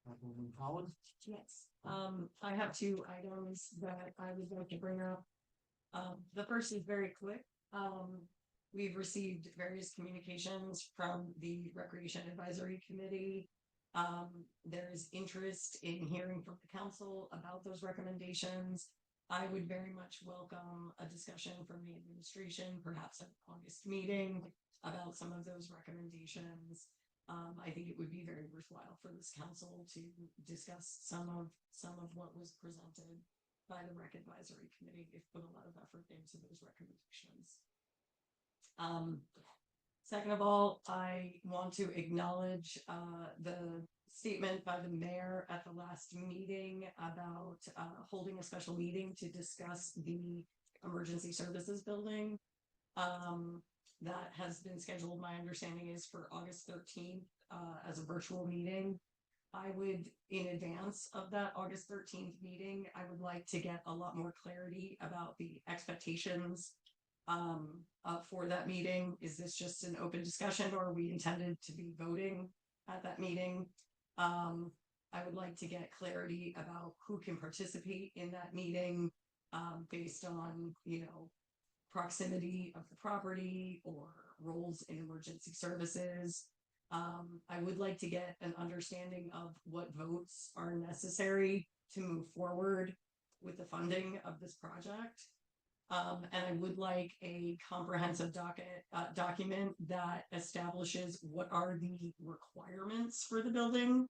Councilwoman Holland? Yes. I have 2 items that I would like to bring up. The first is very quick. We've received various communications from the Recreation Advisory Committee. There's interest in hearing from the council about those recommendations. I would very much welcome a discussion from the administration, perhaps at the August meeting, about some of those recommendations. I think it would be very worthwhile for this council to discuss some of what was presented by the Rec Advisory Committee. They've put a lot of effort into those recommendations. Second of all, I want to acknowledge the statement by the mayor at the last meeting about holding a special meeting to discuss the emergency services building. That has been scheduled, my understanding is for August 13th as a virtual meeting. I would, in advance of that August 13th meeting, I would like to get a lot more clarity about the expectations for that meeting. Is this just an open discussion, or are we intended to be voting at that meeting? I would like to get clarity about who can participate in that meeting based on, proximity of the property or roles in emergency services. I would like to get an understanding of what votes are necessary to move forward with the funding of this project. And I would like a comprehensive document that establishes what are the requirements for the building.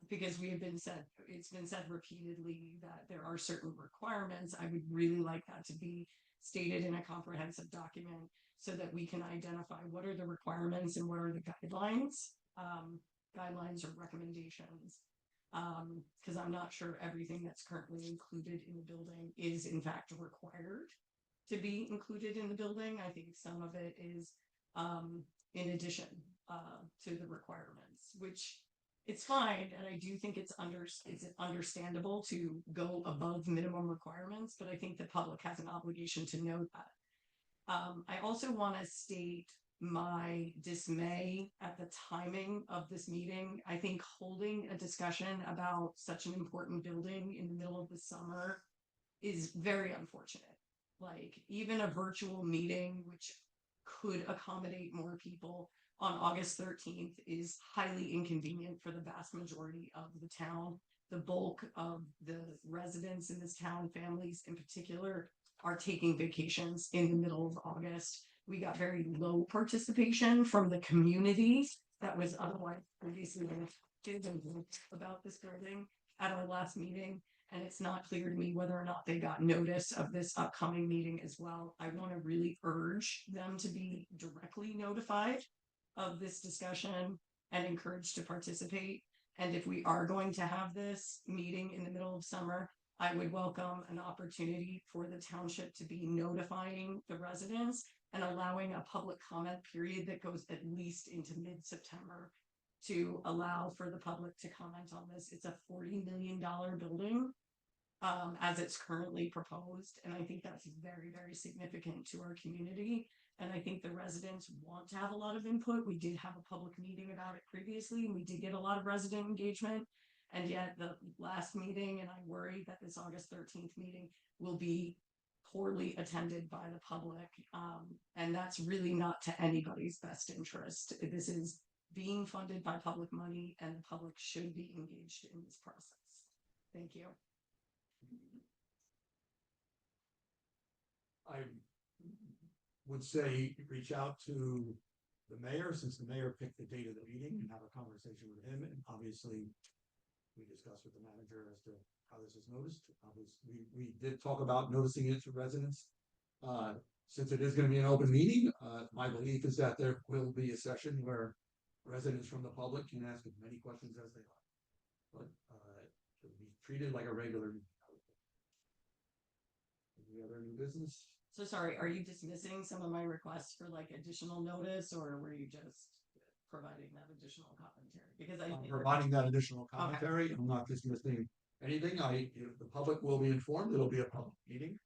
Because it's been said repeatedly that there are certain requirements. I would really like that to be stated in a comprehensive document so that we can identify what are the requirements and what are the guidelines, or recommendations. Because I'm not sure everything that's currently included in the building is in fact required to be included in the building. I think some of it is in addition to the requirements, which it's fine, and I do think it's understandable to go above minimum requirements, but I think the public has an obligation to know that. I also want to state my dismay at the timing of this meeting. I think holding a discussion about such an important building in the middle of the summer is very unfortunate. Like, even a virtual meeting, which could accommodate more people on August 13th, is highly inconvenient for the vast majority of the town. The bulk of the residents in this town, families in particular, are taking vacations in the middle of August. We got very low participation from the community that was otherwise previously about this building at our last meeting. And it's not clear to me whether or not they got notice of this upcoming meeting as well. I want to really urge them to be directly notified of this discussion and encouraged to participate. And if we are going to have this meeting in the middle of summer, I would welcome an opportunity for the township to be notifying the residents and allowing a public comment period that goes at least into mid-September to allow for the public to comment on this. It's a $40 million building as it's currently proposed. And I think that's very, very significant to our community. And I think the residents want to have a lot of input. We did have a public meeting about it previously, and we did get a lot of resident engagement. And yet the last meeting, and I worry that this August 13th meeting will be poorly attended by the public. And that's really not to anybody's best interest. This is being funded by public money, and the public should be engaged in this process. Thank you. I would say reach out to the mayor, since the mayor picked the date of the meeting, and have a conversation with him. And obviously, we discussed with the manager as to how this is noticed. Obviously, we did talk about noticing it to residents. Since it is going to be an open meeting, my belief is that there will be a session where residents from the public can ask as many questions as they like, but it will be treated like a regular meeting. Any other new business? So sorry, are you dismissing some of my requests for like additional notice, or were you just providing that additional commentary? Because I'm providing that additional commentary. I'm not dismissing anything. If the public will be informed, it'll be a public meeting.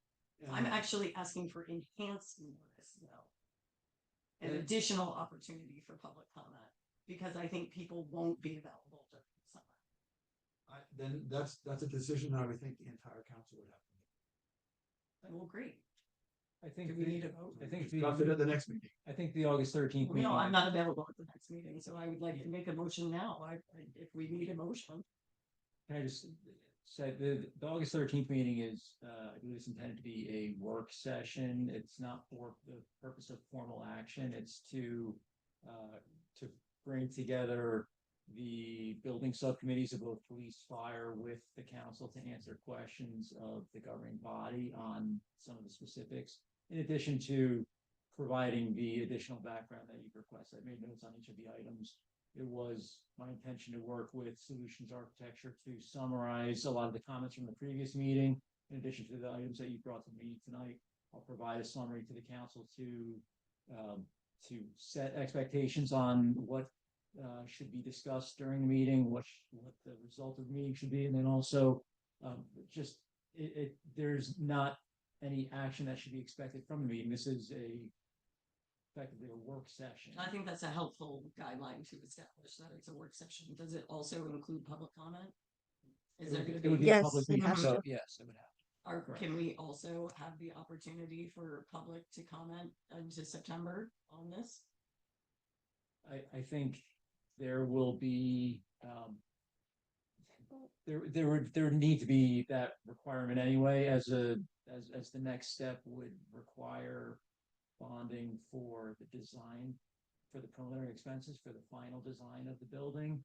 I'm actually asking for enhanced notice, though. An additional opportunity for public comment, because I think people won't be available during the summer. Then that's a decision that I would think the entire council would have to make. Well, great. I think Do we need a vote? I think Discuss it at the next meeting. I think the August 13th meeting. No, I'm not available at the next meeting, so I would like to make a motion now. If we need a motion. Can I just say the August 13th meeting is, I believe it's intended to be a work session. It's not for the purpose of formal action. It's to bring together the building subcommittees of both police, fire with the council to answer questions of the governing body on some of the specifics, in addition to providing the additional background that you've requested. I made notes on each of the items. It was my intention to work with Solutions Architecture to summarize a lot of the comments from the previous meeting. In addition to the items that you brought to me tonight, I'll provide a summary to the council to set expectations on what should be discussed during the meeting, what the result of the meeting should be, and then also there's not any action that should be expected from the meeting. This is effectively a work session. I think that's a helpful guideline to establish that it's a work session. Does it also include public comment? Is there going to It would be? be a Yes, public it meeting, has so to. yes, it would have. Or Correct. can we also have the opportunity for public to comment into September on this? I think there will be there would need to be that requirement anyway, as the next step would require bonding for the design, for the preliminary expenses for the final design of the building.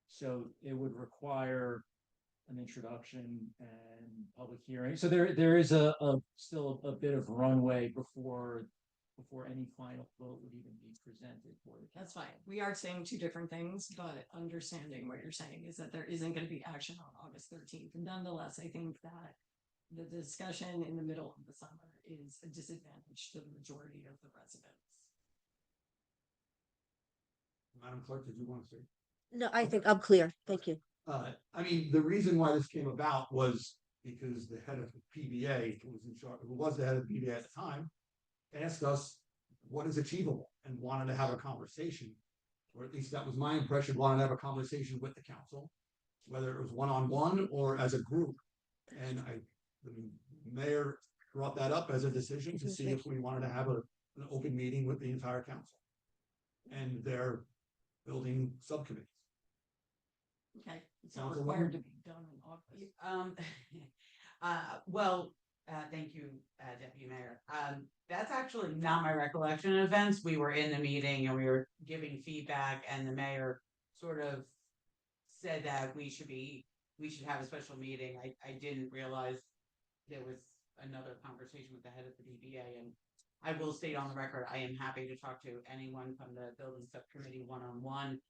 So it would require an introduction and public hearing. So there is still a bit of runway before any final vote would even be presented for the That's fine. We are saying two different things, but understanding what you're saying is that there isn't gonna be action on August 13th. And nonetheless, I think that the discussion in the middle of the summer is a disadvantage to the majority of the residents. Madam Clerk, did you want to say? No, I think I'm clear. Thank you. I mean, the reason why this came about was because the head of the PBA, who was in charge, who was the head of the PBA at the time, asked us what is achievable and wanted to have a conversation, or at least that was my impression, wanted to have a conversation with the council, whether it was one-on-one or as a group. And the mayor brought that up as a decision to see if we wanted to have an open meeting with the entire council and their building subcommittees. Okay, it's not Councilwoman? required to be done in August. Thank you, Deputy Mayor. That's actually not my recollection of events. We were in the meeting and we were giving feedback and the mayor sort of said that we should have a special meeting. I didn't realize there was another conversation with the head of the DBA, and I will state on the record, I am happy to talk to anyone from the building subcommittee one-on-one.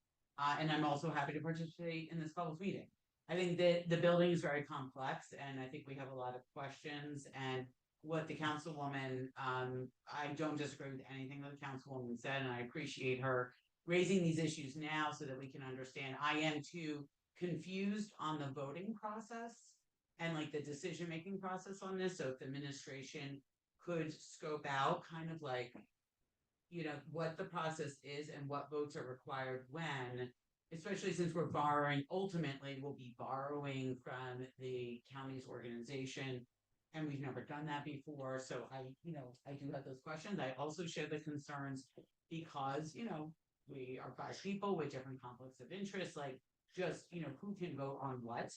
And I'm also happy to participate in this public meeting. I think that the building is very complex and I think we have a lot of questions, and what the councilwoman, I don't disagree with anything that the councilwoman said, and I appreciate her raising these issues now so that we can understand. I am too confused on the voting process and like the decision-making process on this. So if the administration could scope out kind of like, you know, what the process is and what votes are required when, especially since we're borrowing, ultimately we'll be borrowing from the county's organization. And we've never done that before. So I do have those questions. I also share the concerns because, we are 5 people with different conflicts of interest, like just, who can vote on what.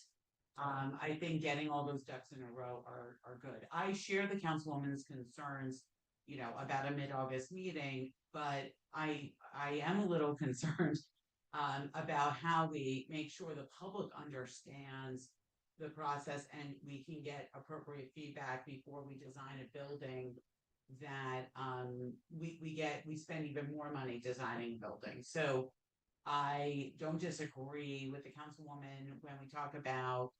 I think getting all those ducks in a row are good. I share the councilwoman's concerns, about a mid-August meeting, but I am a little concerned about how we make sure the public understands the process and we can get appropriate feedback before we design a building that we spend even more money designing a building. So I don't disagree with the councilwoman when we talk about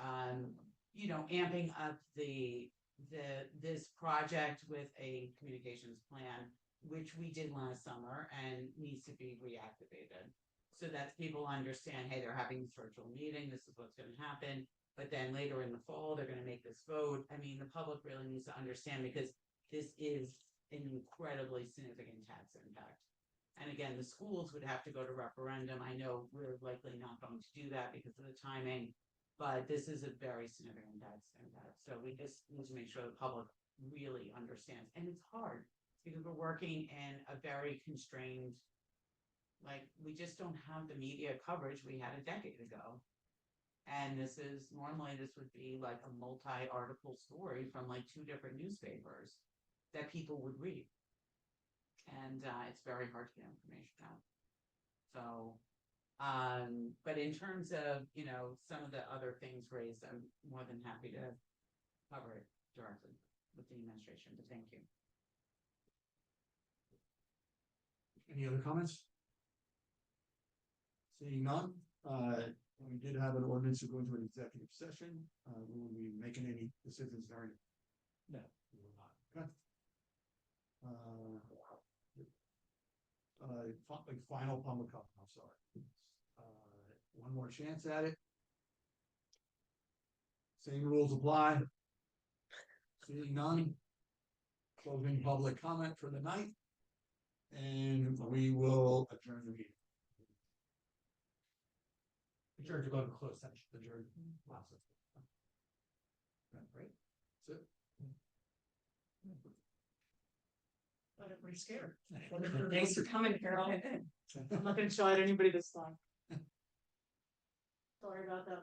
amping up this project with a communications plan, which we did last summer and needs to be reactivated. So that people understand, hey, they're having this virtual meeting, this is what's going to happen. But then later in the fall, they're going to make this vote. I mean, the public really needs to understand because this is an incredibly significant tax impact. And again, the schools would have to go to referendum. I know we're likely not going to do that because of the timing, but this is a very significant tax impact. So we just need to make sure the public really understands. And it's hard because we're working in a very constrained, like we just don't have the media coverage we had a decade ago. And this would be like a multi-article story from like 2 different newspapers that people would read. And it's very hard to get information out. So, but in terms of, some of the other things raised, I'm more than happy to cover it directly with the administration, but thank you. Any other comments? Seeing none, we did have an ordinance to go into an executive session. Will we be making any decisions during it? No. We will not. Okay. Final public comment, I'm sorry. One more chance at it. Same rules apply. Seeing none. Closing public comment for the night. And we will adjourn the meeting. Adjourn to go to closed session. Adjourn. Right. That's it. But I'm pretty scared. Thanks for coming, Carol. I'm not going to show out anybody this time. Sorry about that.